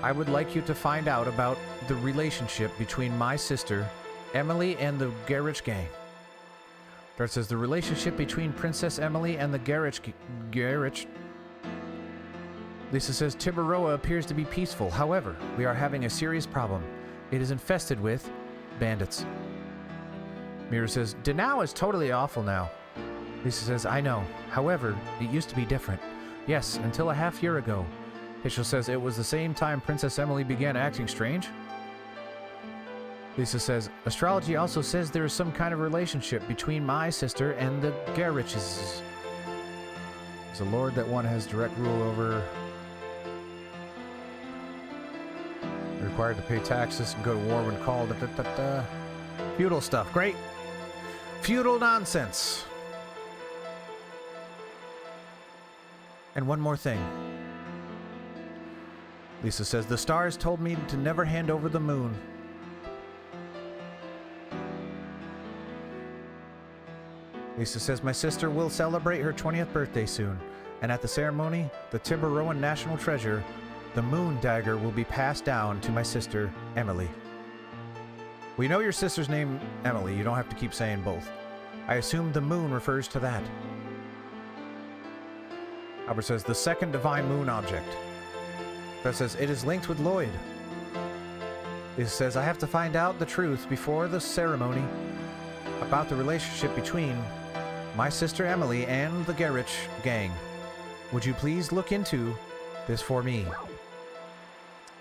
I would like you to find out about the relationship between my sister, Emily, and the Garrich gang. Dart says, the relationship between Princess Emily and the Garrich. Lisa says, Tibaroa appears to be peaceful. However, we are having a serious problem. It is infested with bandits. Mira says, Danao is totally awful now. Lisa says, I know. However, it used to be different. Yes, until a half year ago. Hishel says, it was the same time Princess Emily began acting strange. Lisa says, astrology also says there is some kind of relationship between my sister and the Garriches. There's a lord that one has direct rule over. Required to pay taxes and go to war when called. Feudal stuff. Great. Feudal nonsense. And one more thing. Lisa says, the stars told me to never hand over the moon. Lisa says, my sister will celebrate her 20th birthday soon, and at the ceremony, the Tibaroan national treasure, the moon dagger, will be passed down to my sister, Emily. We know your sister's name, Emily. You don't have to keep saying both. I assume the moon refers to that. Albert says, the second divine moon object. That says, it is linked with Lloyd. It says, I have to find out the truth before the ceremony about the relationship between my sister Emily and the Garrich gang. Would you please look into this for me?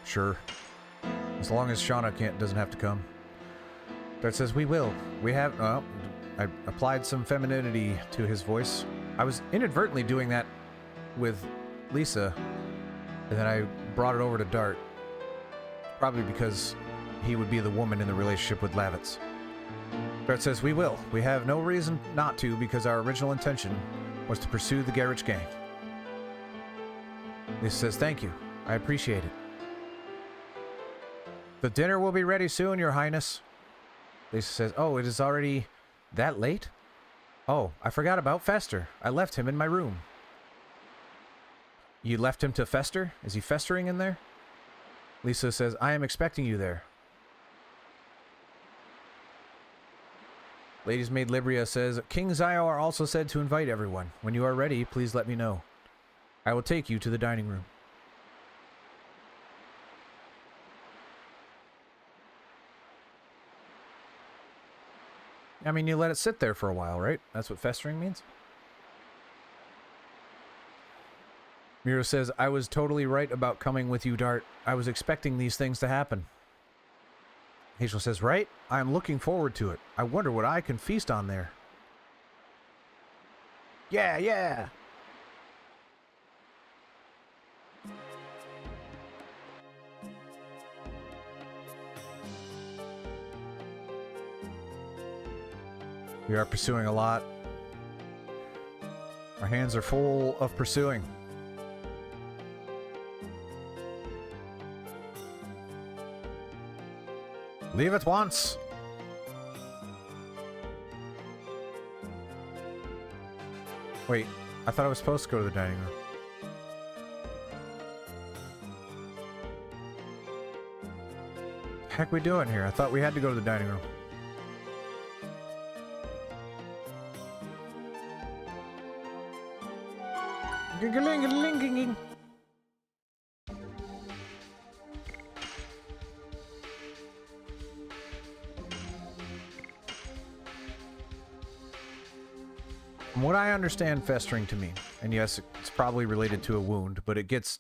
Sure. As long as Shauna doesn't have to come. That says, we will. We have, I applied some femininity to his voice. I was inadvertently doing that with Lisa, and then I brought it over to Dart. Probably because he would be the woman in the relationship with Lavitz. Dart says, we will. We have no reason not to, because our original intention was to pursue the Garrich gang. Lisa says, thank you. I appreciate it. The dinner will be ready soon, Your Highness. Lisa says, oh, it is already that late? Oh, I forgot about Fester. I left him in my room. You left him to fester? Is he festering in there? Lisa says, I am expecting you there. Lady's Maid Libria says, King Zior also said to invite everyone. When you are ready, please let me know. I will take you to the dining room. I mean, you let it sit there for a while, right? That's what festering means? Miro says, I was totally right about coming with you, Dart. I was expecting these things to happen. Hazel says, right? I am looking forward to it. I wonder what I can feast on there. Yeah, yeah! We are pursuing a lot. Our hands are full of pursuing. Leave at once. Wait, I thought I was supposed to go to the dining room. Heck we doing here? I thought we had to go to the dining room. Ging-a-ling-a-ling-ging-ging. From what I understand, festering to me, and yes, it's probably related to a wound, but it gets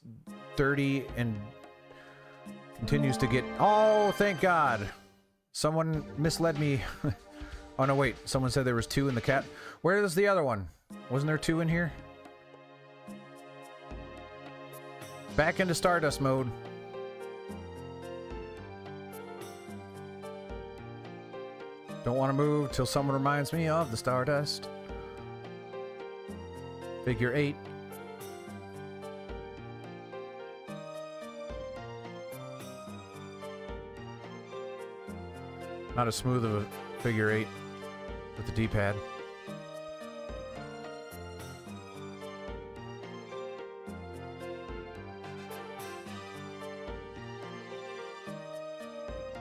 dirty and continues to get... Oh, thank God! Someone misled me. Oh, no, wait. Someone said there was 2 in the cat. Where is the other one? Wasn't there 2 in here? Back into Stardust mode. Don't want to move till someone reminds me of the Stardust. Figure 8. Not as smooth of a figure 8 with the D-pad.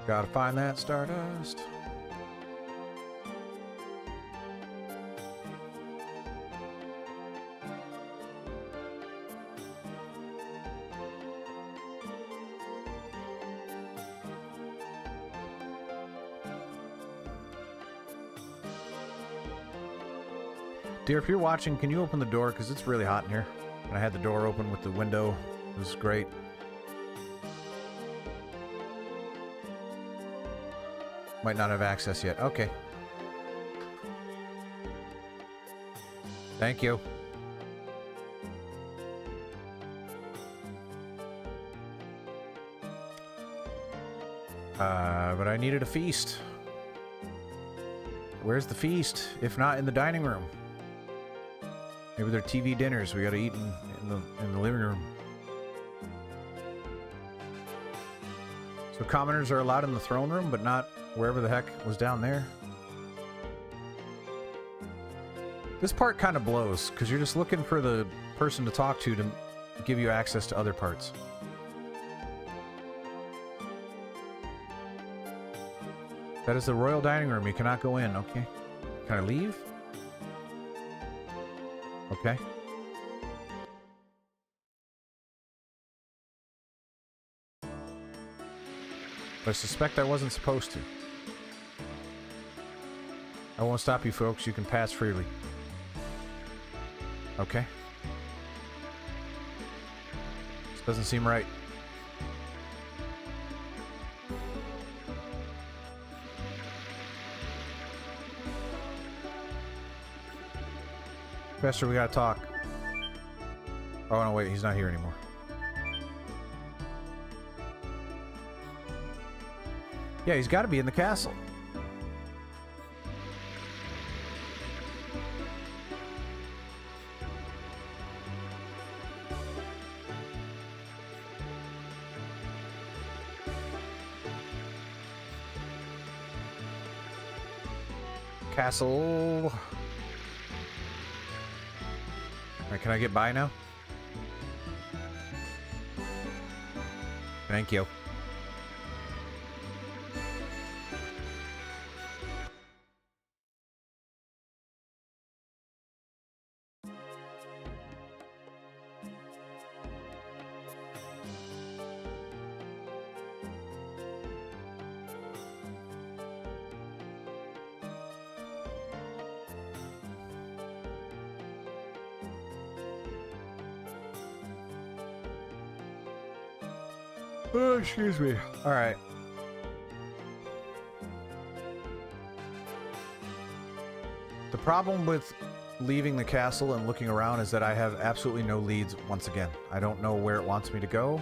Gotta find that Stardust. Dear, if you're watching, can you open the door? Because it's really hot in here. And I had the door open with the window. It was great. Might not have access yet. Okay. Thank you. But I needed a feast. Where's the feast? If not in the dining room. Maybe they're TV dinners we gotta eat in the living room. So commoners are allowed in the throne room, but not wherever the heck was down there. This part kind of blows, because you're just looking for the person to talk to give you access to other parts. That is the royal dining room. You cannot go in. Okay. Can I leave? Okay. But I suspect I wasn't supposed to. I won't stop you folks. You can pass freely. Okay. This doesn't seem right. Fester, we gotta talk. Oh, no, wait. He's not here anymore. Yeah, he's got to be in the castle. Castle. Alright, can I get by now? Thank you. Oh, excuse me. All right. The problem with leaving the castle and looking around is that I have absolutely no leads once again. I don't know where it wants me to go.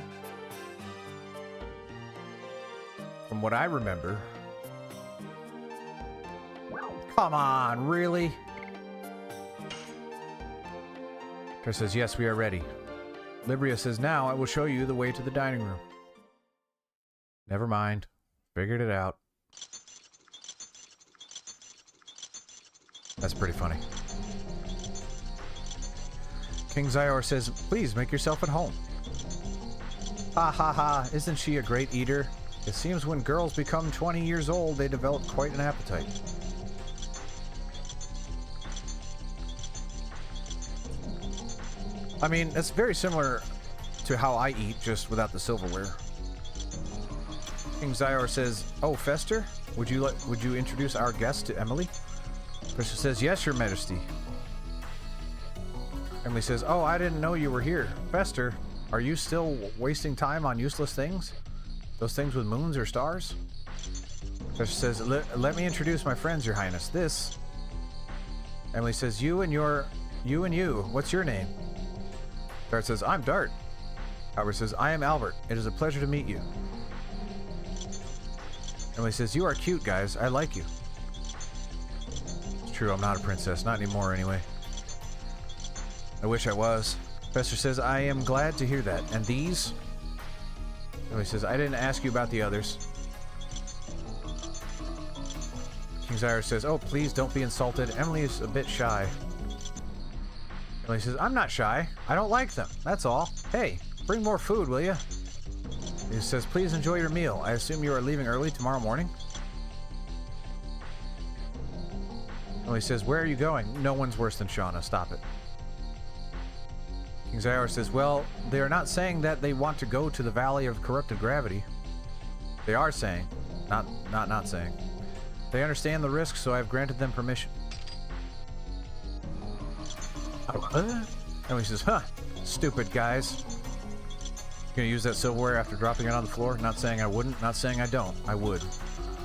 From what I remember... Come on, really? Chris says, yes, we are ready. Libria says, now I will show you the way to the dining room. Never mind. Figured it out. That's pretty funny. King Zyor says, please make yourself at home. Ha ha ha, isn't she a great eater? It seems when girls become 20 years old, they develop quite an appetite. I mean, that's very similar to how I eat, just without the silverware. King Zyor says, oh, Fester, would you introduce our guest to Emily? Fester says, yes, your majesty. Emily says, oh, I didn't know you were here. Fester, are you still wasting time on useless things? Those things with moons or stars? Fester says, let me introduce my friends, your highness. This. Emily says, you and you. What's your name? Dart says, I'm Dart. Albert says, I am Albert. It is a pleasure to meet you. Emily says, you are cute, guys. I like you. It's true, I'm not a princess. Not anymore, anyway. I wish I was. Professor says, I am glad to hear that. And these? Emily says, I didn't ask you about the others. King Zyra says, oh, please don't be insulted. Emily is a bit shy. Emily says, I'm not shy. I don't like them. That's all. Hey, bring more food, will you? He says, please enjoy your meal. I assume you are leaving early tomorrow morning? Emily says, where are you going? No one's worse than Shauna. Stop it. King Zyra says, well, they are not saying that they want to go to the Valley of Corrupted Gravity. They are saying. Not saying. They understand the risk, so I have granted them permission. Emily says, huh, stupid guys. Gonna use that silverware after dropping it on the floor? Not saying I wouldn't, not saying I don't. I would.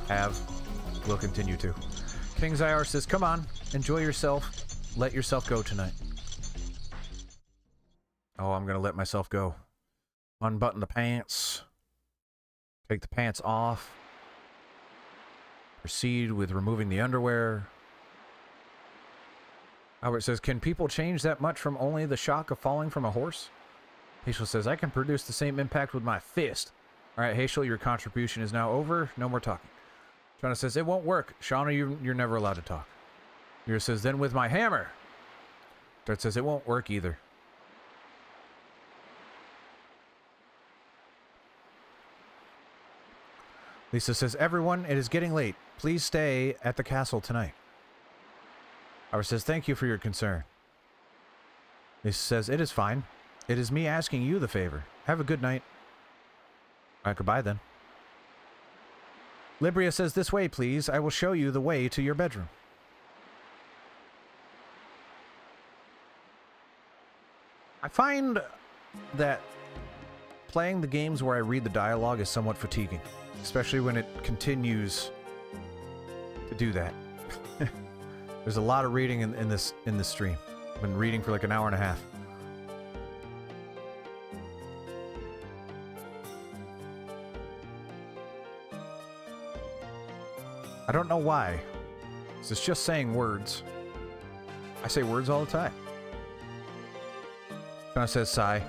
Have. Will continue to. King Zyar says, come on, enjoy yourself. Let yourself go tonight. Oh, I'm gonna let myself go. Unbutton the pants. Take the pants off. Proceed with removing the underwear. Albert says, can people change that much from only the shock of falling from a horse? Heschel says, I can produce the same impact with my fist. Alright, Heschel, your contribution is now over. No more talking. Shauna says, it won't work. Shauna, you're never allowed to talk. Mira says, then with my hammer. Dart says, it won't work either. Lisa says, everyone, it is getting late. Please stay at the castle tonight. Albert says, thank you for your concern. Lisa says, it is fine. It is me asking you the favor. Have a good night. All right, goodbye then. Libria says, this way, please. I will show you the way to your bedroom. I find that playing the games where I read the dialogue is somewhat fatiguing, especially when it continues to do that. There's a lot of reading in this stream. I've been reading for like an hour and a half. I don't know why. It's just saying words. I say words all the time. Shauna says, sigh.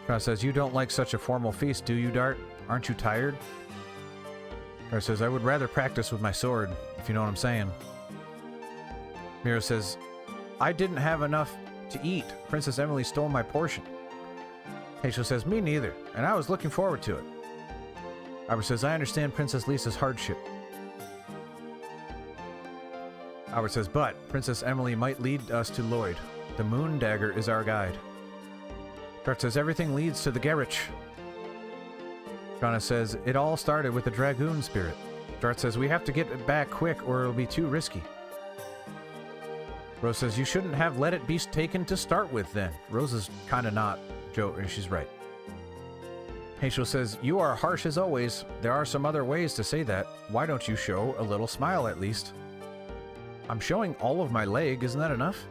Shauna says, you don't like such a formal feast, do you, Dart? Aren't you tired? Shauna says, I would rather practice with my sword, if you know what I'm saying. Mira says, I didn't have enough to eat. Princess Emily stole my portion. Heschel says, me neither, and I was looking forward to it. Albert says, I understand Princess Lisa's hardship. Albert says, but Princess Emily might lead us to Lloyd. The moon dagger is our guide. Dart says, everything leads to the Garroch. Shauna says, it all started with the Dragoon spirit. Dart says, we have to get it back quick or it'll be too risky. Rose says, you shouldn't have let it be taken to start with then. Rose is kind of not. Joe, she's right. Heschel says, you are harsh as always. There are some other ways to say that. Why don't you show a little smile at least? I'm showing all of my leg. Isn't that enough?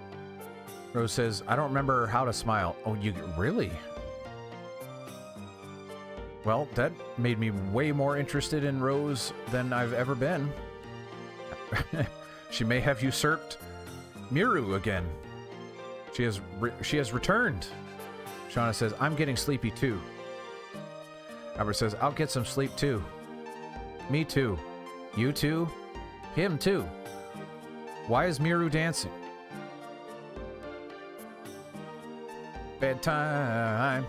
Rose says, I don't remember how to smile. Oh, you really? Well, that made me way more interested in Rose than I've ever been. she may have usurped Miru again. She has returned. Shauna says, I'm getting sleepy too. Albert says, I'll get some sleep too. Me too. You too? Him too. Why is Miru dancing? Bedtime.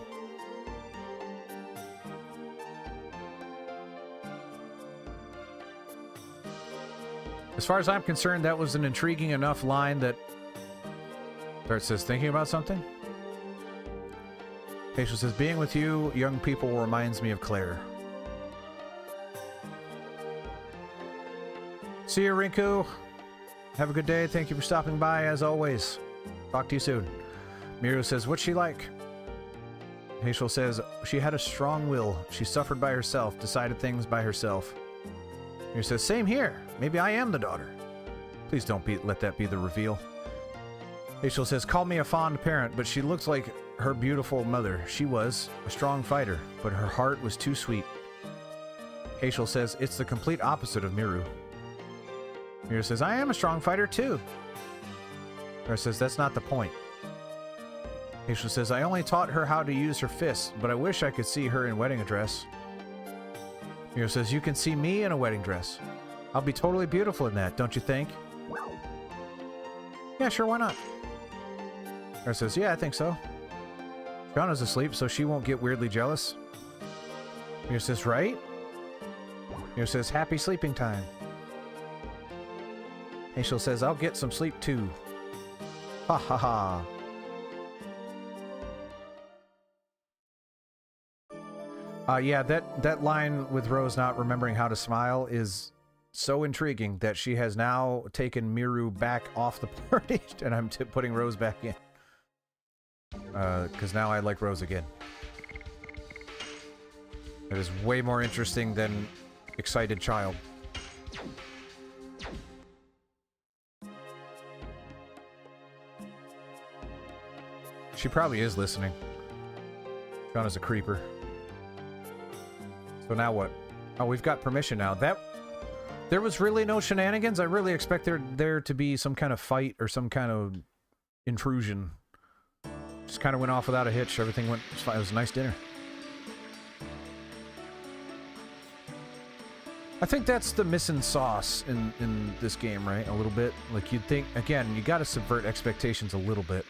As far as I'm concerned, that was an intriguing enough line that... Bart says, thinking about something? Rachel says, being with you, young people, reminds me of Claire. See you, Rinku. Have a good day. Thank you for stopping by, as always. Talk to you soon. Miru says, what's she like? Rachel says, she had a strong will. She suffered by herself, decided things by herself. Miru says, same here. Maybe I am the daughter. Please don't let that be the reveal. Rachel says, call me a fond parent, but she looks like her beautiful mother. She was a strong fighter, but her heart was too sweet. Rachel says, it's the complete opposite of Miru. Miru says, I am a strong fighter too. Miru says, that's not the point. Rachel says, I only taught her how to use her fists, but I wish I could see her in wedding dress. Miru says, you can see me in a wedding dress. I'll be totally beautiful in that, don't you think? Yeah, sure, why not? Miru says, yeah, I think so. Shauna's asleep, so she won't get weirdly jealous. Miru says, right? Miru says, happy sleeping time. Rachel says, I'll get some sleep too. Ha ha ha. Yeah, that line with Rose not remembering how to smile is so intriguing that she has now taken Miru back off the party, and I'm putting Rose back in. Because now I like Rose again. That is way more interesting than excited child. She probably is listening. Shauna's a creeper. So now what? Oh, we've got permission now. There was really no shenanigans? I really expect there to be some kind of fight or some kind of intrusion. Just kind of went off without a hitch. Everything went fine. It was a nice dinner. I think that's the missing sauce in this game, right? A little bit. Like, you'd think, again, you gotta subvert expectations a little bit.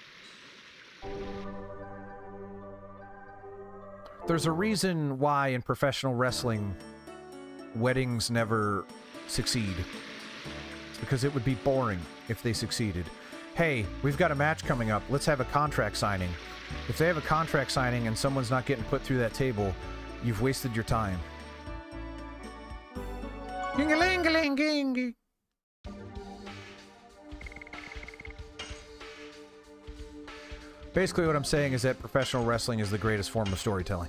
There's a reason why in professional wrestling weddings never succeed. It's because it would be boring if they succeeded. Hey, we've got a match coming up. Let's have a contract signing. If they have a contract signing and someone's not getting put through that table, you've wasted your time. Ging-a-ling-a-ling-ging. Basically what I'm saying is that professional wrestling is the greatest form of storytelling.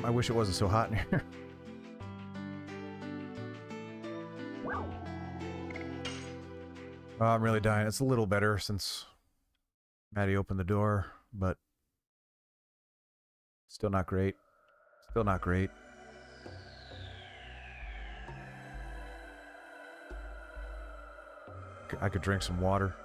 I wish it wasn't so hot in here. Oh, I'm really dying. It's a little better since Maddie opened the door, but still not great. Still not great. I could drink some water.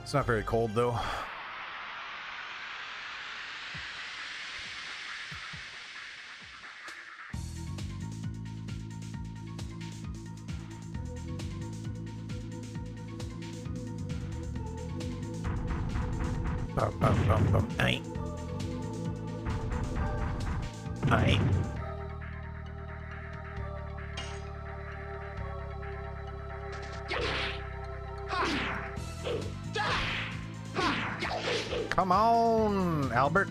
It's not very cold, though. Aye. Aye. Come on, Albert.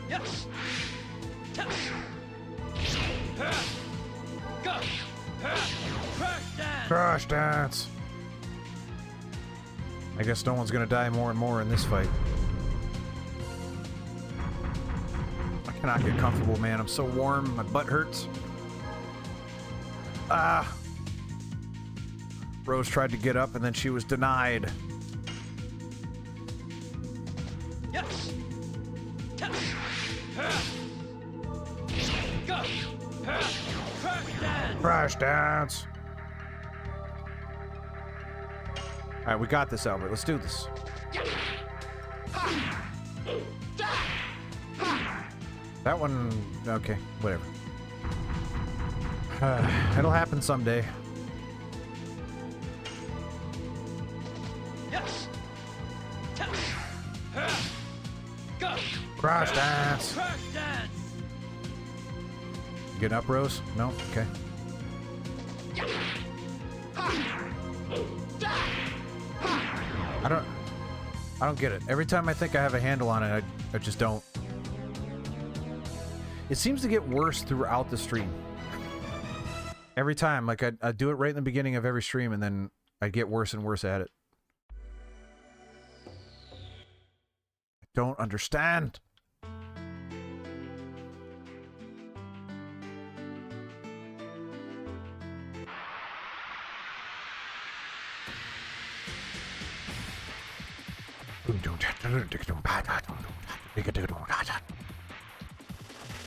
Yes. Yes. Crash dance. I guess no one's gonna die more and more in this fight. I cannot get comfortable, man. I'm so warm. My butt hurts. Ah. Rose tried to get up and then she was denied. Yes. Go. Crash dance. Crash dance. All right, we got this, Albert. Let's do this. That one, okay, whatever. It'll happen someday. Yes. Go. Crash dance. Crash dance. Getting up, Rose? No? Okay. I don't get it. Every time I think I have a handle on it, I just don't. It seems to get worse throughout the stream. Every time, like I do it right in the beginning of every stream, and then I get worse and worse at it. I don't understand.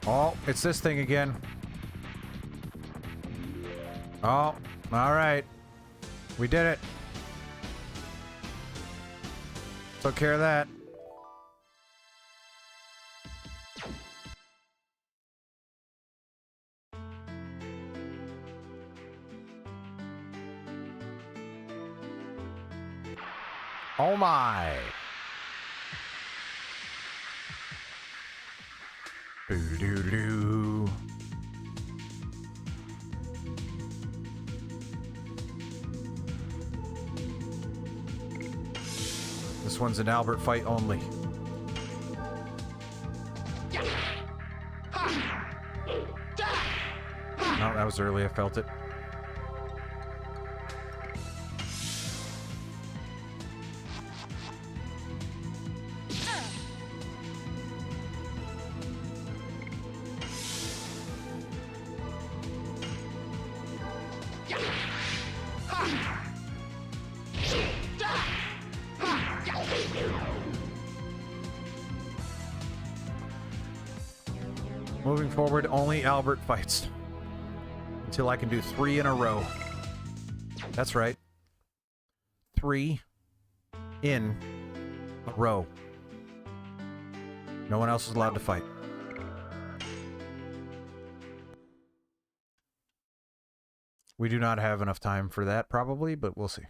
Oh, it's this thing again. Oh, all right. We did it. Took care of that. Oh my. Doo-doo-doo-doo. This one's an Albert fight only. No, that was early. I felt it. Moving forward, only Albert fights. Until I can do 3 in a row. That's right. 3 in a row. No one else is allowed to fight. We do not have enough time for that, probably, but we'll see.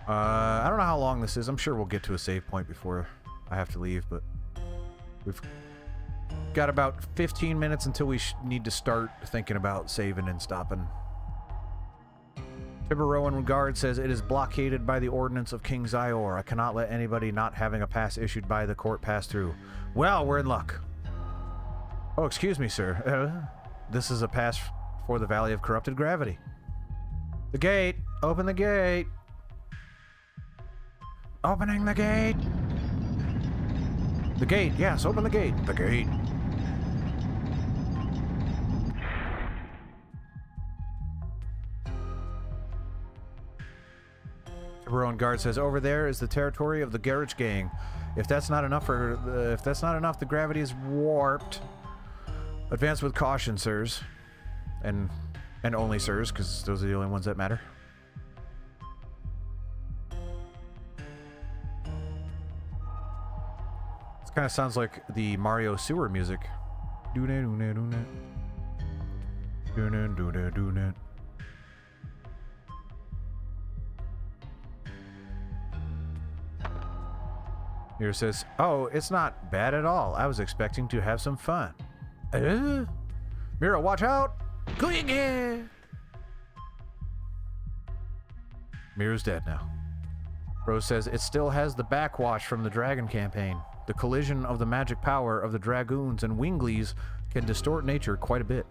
I don't know how long this is. I'm sure we'll get to a save point before I have to leave, but we've got about 15 minutes until we need to start thinking about saving and stopping. Tiburon Guard says, it is blockaded by the ordinance of King Zior. I cannot let anybody not having a pass issued by the court pass through. Well, we're in luck. Oh, excuse me, sir. This is a pass for the Valley of Corrupted Gravity. The gate! Open the gate! Opening the gate! The gate, yes, open the gate. The gate. Tiburon Guard says, over there is the territory of the Garage Gang. If that's not enough the gravity is warped. Advance with caution, sirs. And only sirs, because those are the only ones that matter. This kind of sounds like the Mario sewer music. Here says, oh, it's not bad at all. I was expecting to have some fun. Mira, watch out! Mira's dead now. Rose says, it still has the backwash from the Dragon campaign. The collision of the magic power of the Dragoons and Winglies can distort nature quite a bit.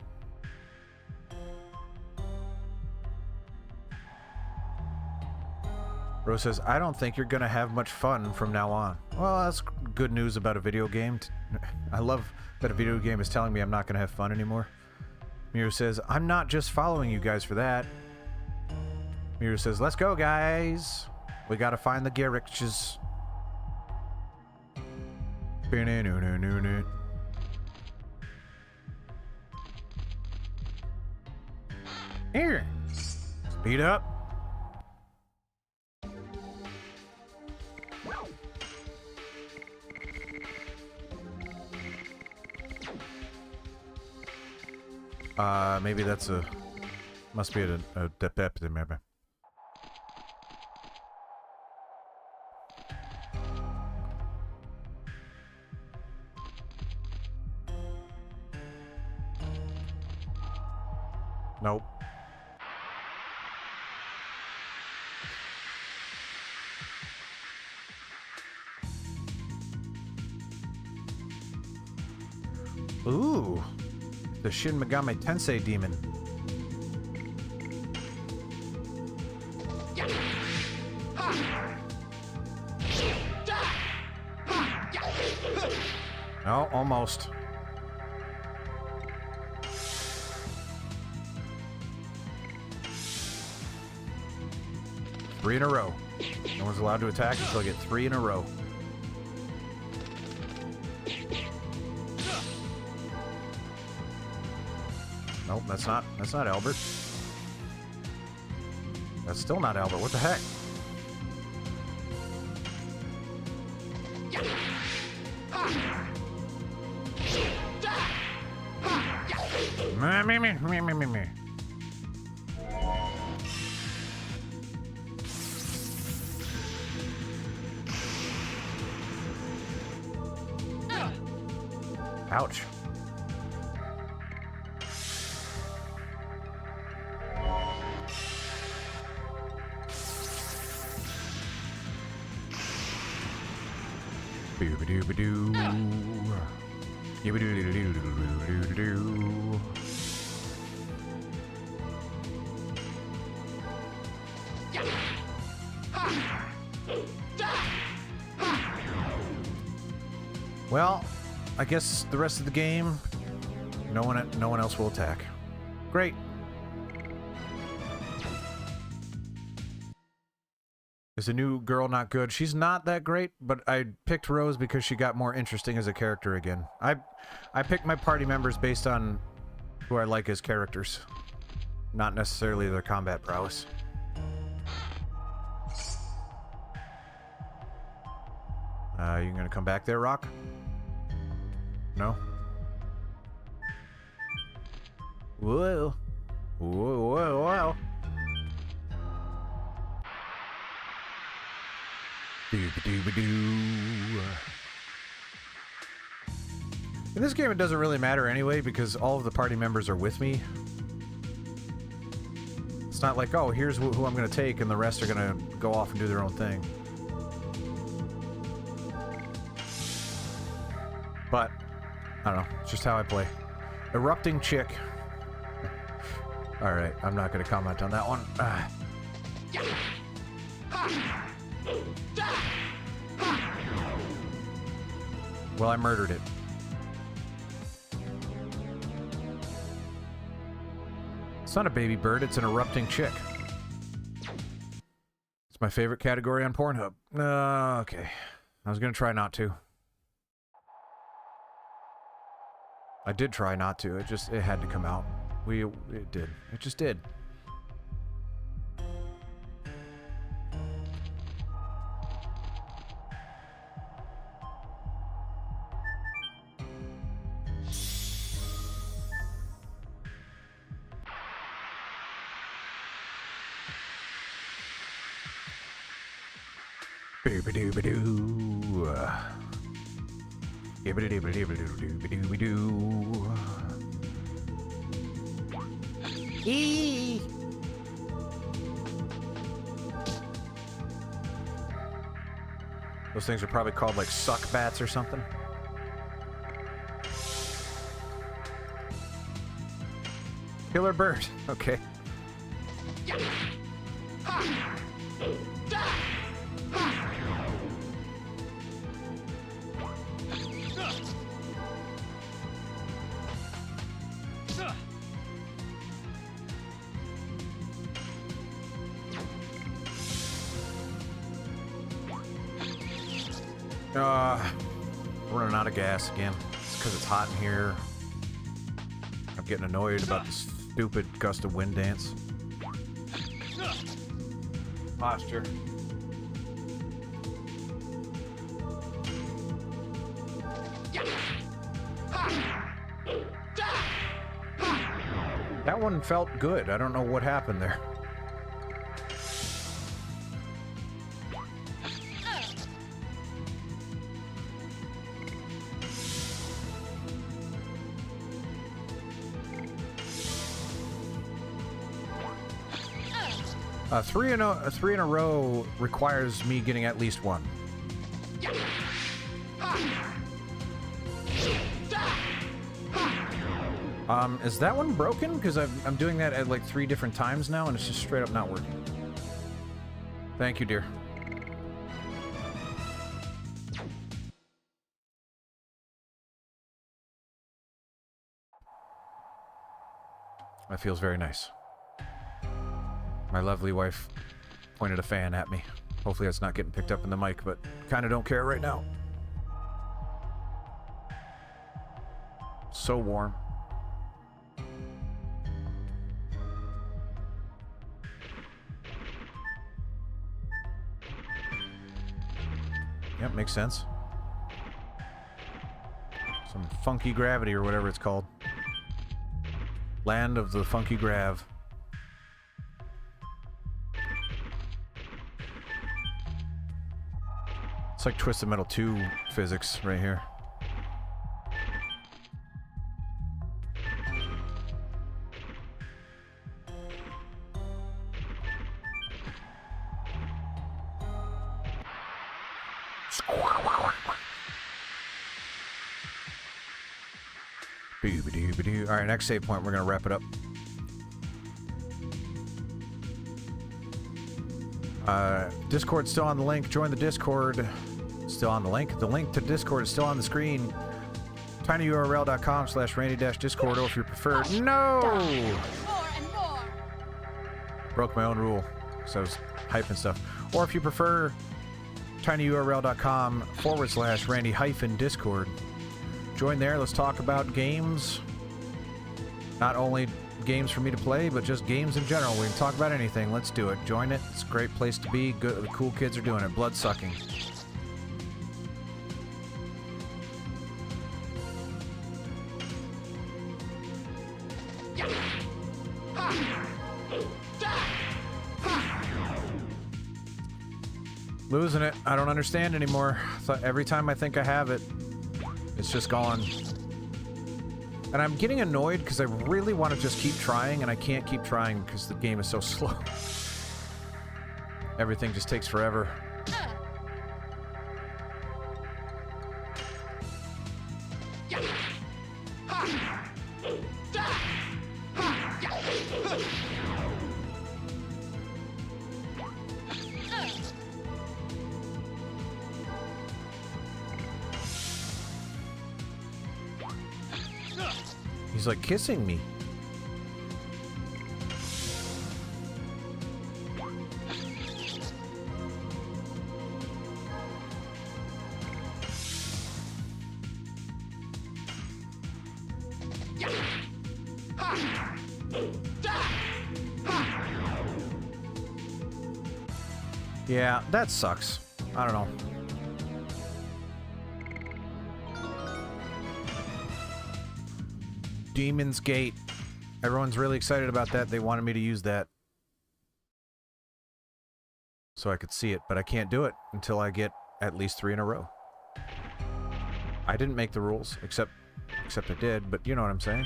Rose says, I don't think you're gonna have much fun from now on. Well, that's good news about a video game. I love that a video game is telling me I'm not gonna have fun anymore. Miru says, I'm not just following you guys for that. Miru says, let's go, guys. We gotta find the Garriches. Here. Speed up. Maybe that's a... Must be a depep, maybe. Nope. Ooh. The Shin Megami Tensei demon. Oh, almost. Three in a row. No one's allowed to attack until I get 3 in a row. Nope, that's not Albert. That's still not Albert. What the heck? Me. Ouch. Boo-ba-doo-ba-doo. Yibba-doo-doo-doo-doo-doo-doo-doo. Well, I guess the rest of the game, no one else will attack. Great. Is the new girl not good? She's not that great, but I picked Rose because she got more interesting as a character again. I picked my party members based on who I like as characters, not necessarily their combat prowess. You gonna come back there, Rock? No? Whoa. Whoa, whoa, whoa. Doo-ba-doo-ba-doo. In this game, it doesn't really matter anyway, because all of the party members are with me. It's not like, oh, here's who I'm gonna take, and the rest are gonna go off and do their own thing. But, I don't know, it's just how I play. Erupting Chick. Alright, I'm not gonna comment on that one. Well, I murdered it. It's not a baby bird, it's an erupting chick. It's my favorite category on Pornhub. Okay. I was gonna try not to. I did try not to. It had to come out. It did. It just did. Boo-ba-doo-ba-doo. Yibba-doo-ba-doo-ba-doo-ba-doo-ba-doo. Eee! Those things are probably called like suck bats or something. Killer bird. Okay. Running out of gas again. It's because it's hot in here. I'm getting annoyed about this stupid gust of wind dance. Posture. That one felt good. I don't know what happened there. Three in a row requires me getting at least one. Is that one broken? Because I'm doing that at like 3 different times now, and it's just straight up not working. Thank you, dear. That feels very nice. My lovely wife pointed a fan at me. Hopefully that's not getting picked up in the mic, but kind of don't care right now. So warm. Yep, makes sense. Some funky gravity or whatever it's called. Land of the funky grav. It's like Twisted Metal 2 physics right here. Alright, next save point, we're gonna wrap it up. Discord's still on the link. Join the Discord. Still on the link. The link to Discord is still on the screen. tinyurl.com/randy-discord, or if you prefer... No! More and more. Broke my own rule, so I was hyping stuff. Or if you prefer, tinyurl.com/randy-discord. Join there. Let's talk about games. Not only games for me to play, but just games in general. We can talk about anything. Let's do it. Join it. It's a great place to be. Good. The cool kids are doing it. Blood sucking. Losing it. I don't understand anymore. Every time I think I have it, it's just gone. And I'm getting annoyed because I really want to just keep trying, and I can't keep trying because the game is so slow. Everything just takes forever. He's like kissing me. Yeah, that sucks. I don't know. Demon's Gate. Everyone's really excited about that. They wanted me to use that so I could see it, but I can't do it until I get at least 3 in a row. I didn't make the rules, except I did, but you know what I'm saying.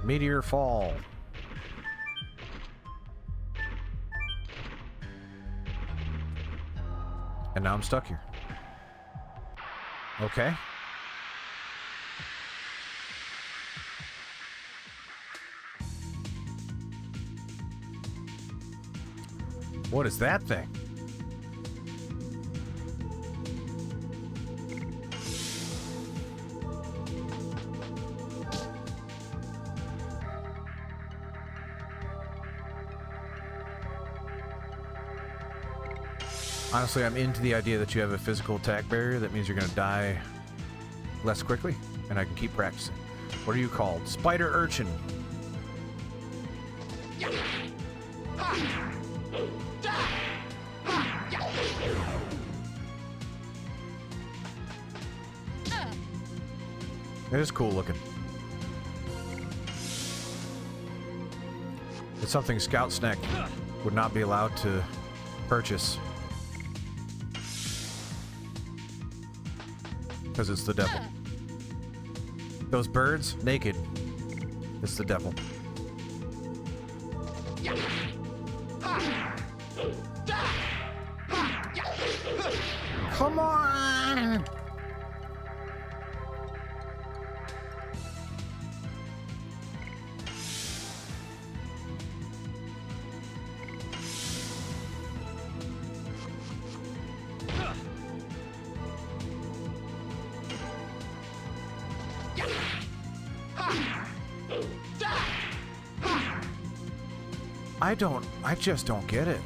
Meteor fall. And now I'm stuck here. Okay. What is that thing? Honestly, I'm into the idea that you have a physical attack barrier. That means you're going to die less quickly, and I can keep practicing. What are you called? Spider urchin. It is cool looking. It's something Scout Snack would not be allowed to purchase. Because it's the devil. Those birds, naked. It's the devil. Come on! I just don't get it.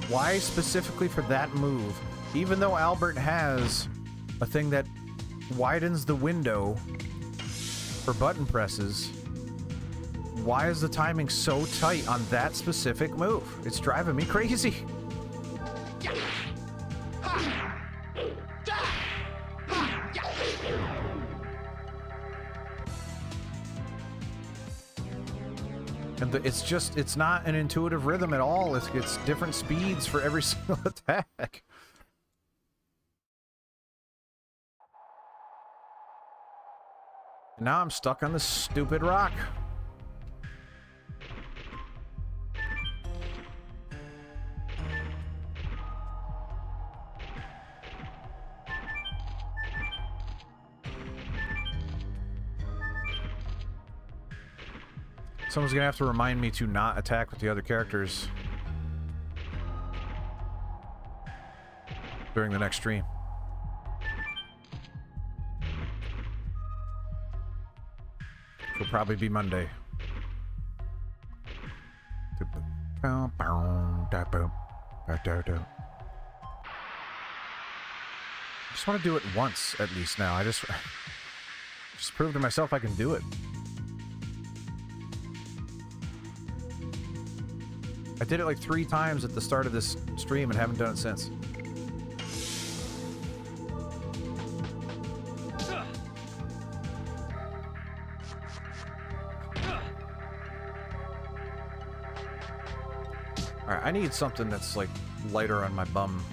Why specifically for that move? Even though Albert has a thing that widens the window for button presses, why is the timing so tight on that specific move? It's driving me crazy. And it's not an intuitive rhythm at all. It's different speeds for every single attack. And now I'm stuck on this stupid rock. Someone's gonna have to remind me to not attack with the other characters during the next stream. It'll probably be Monday. I just want to do it once at least now. I just prove to myself I can do it. I did it like 3 times at the start of this stream and haven't done it since. Alright, I need something that's like lighter on my bum.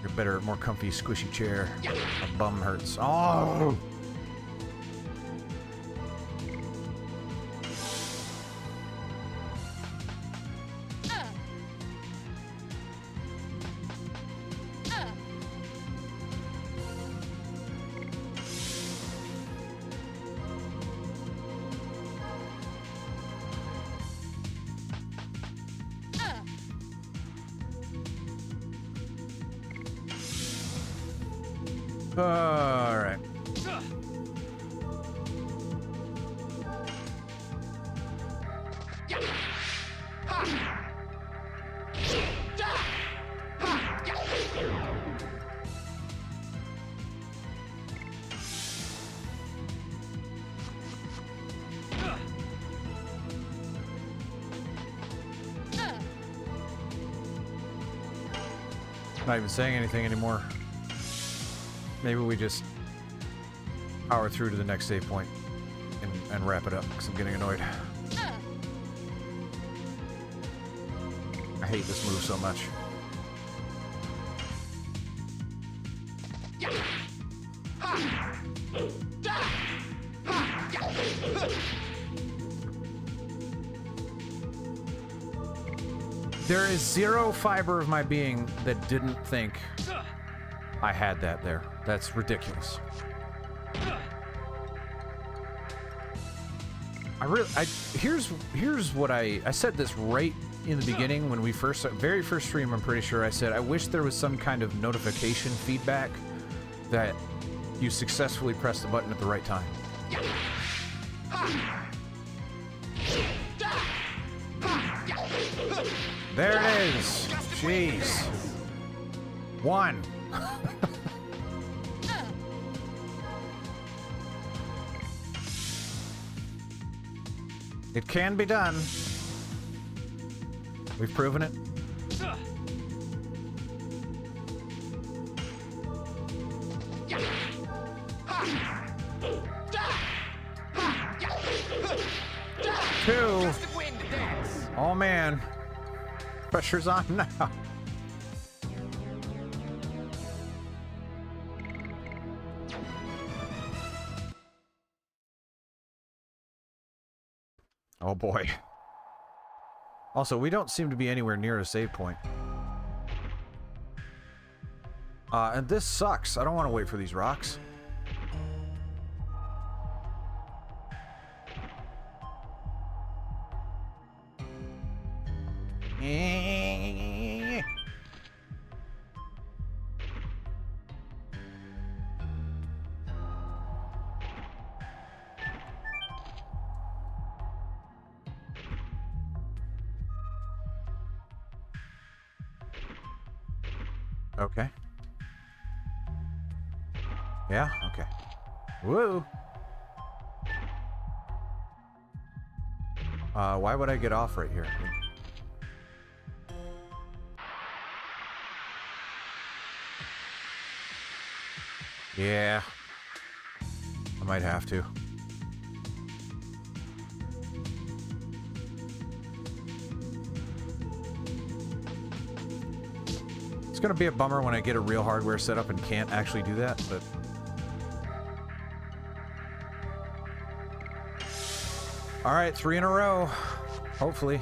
A better, more comfy, squishy chair. My bum hurts. Oh! Alright. Not even saying anything anymore. Maybe we just power through to the next save point and wrap it up, because I'm getting annoyed. I hate this move so much. There is zero fiber of my being that didn't think I had that there. That's ridiculous. Here's what I said this right in the beginning when we very first stream. I'm pretty sure I said I wish there was some kind of notification feedback that you successfully pressed the button at the right time. There it is. Jeez. One. It can be done. We've proven it. Two. Oh man. Pressure's on now. Oh boy. Also, we don't seem to be anywhere near a save point. And this sucks. I don't want to wait for these rocks. Okay. Yeah? Okay. Woo! Why would I get off right here? Yeah. I might have to. It's gonna be a bummer when I get a real hardware setup and can't actually do that, but... Alright, 3 in a row. Hopefully.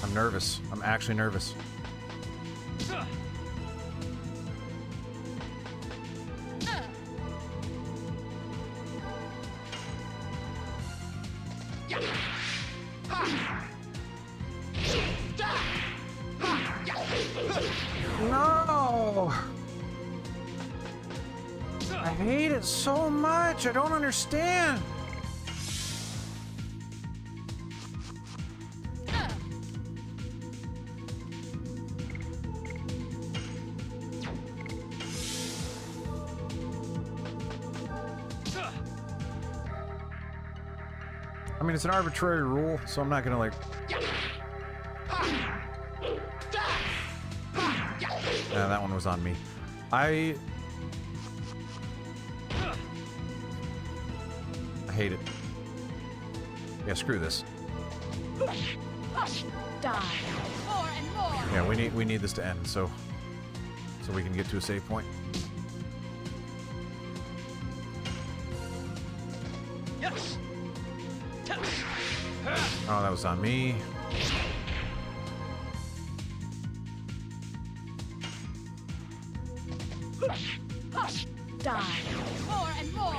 I'm nervous. I'm actually nervous. No! I hate it so much. I don't understand. I mean, it's an arbitrary rule, so I'm not gonna like... Yeah, that one was on me. I hate it. Yeah, screw this. Die. More and more. Yeah, we need this to end, so we can get to a save point. Yes. Oh, that was on me. Die. More and more.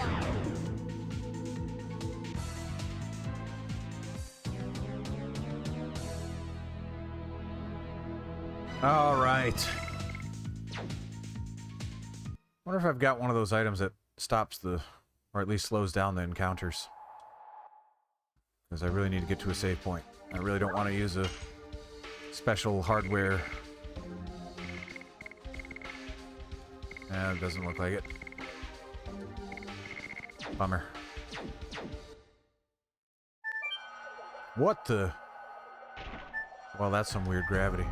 All right. Wonder if I've got one of those items that stops the, or at least slows down the encounters. Because I really need to get to a save point. I really don't want to use a special hardware. Yeah, it doesn't look like it. Bummer. What the? Well, that's some weird gravity.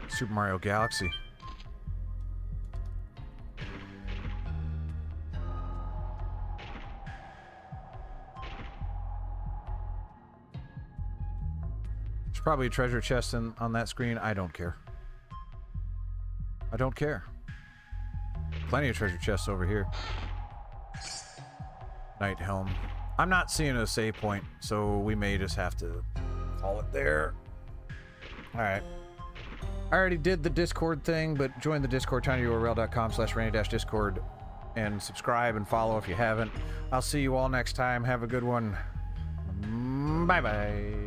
Super Mario Galaxy. Probably a treasure chest on that screen. I don't care. I don't care. Plenty of treasure chests over here. Night helm. I'm not seeing a save point, so we may just have to call it there. Alright. I already did the Discord thing, but join the Discord, tinyurl.com/Randy-Discord, and subscribe and follow if you haven't. I'll see you all next time. Have a good one. Bye-bye.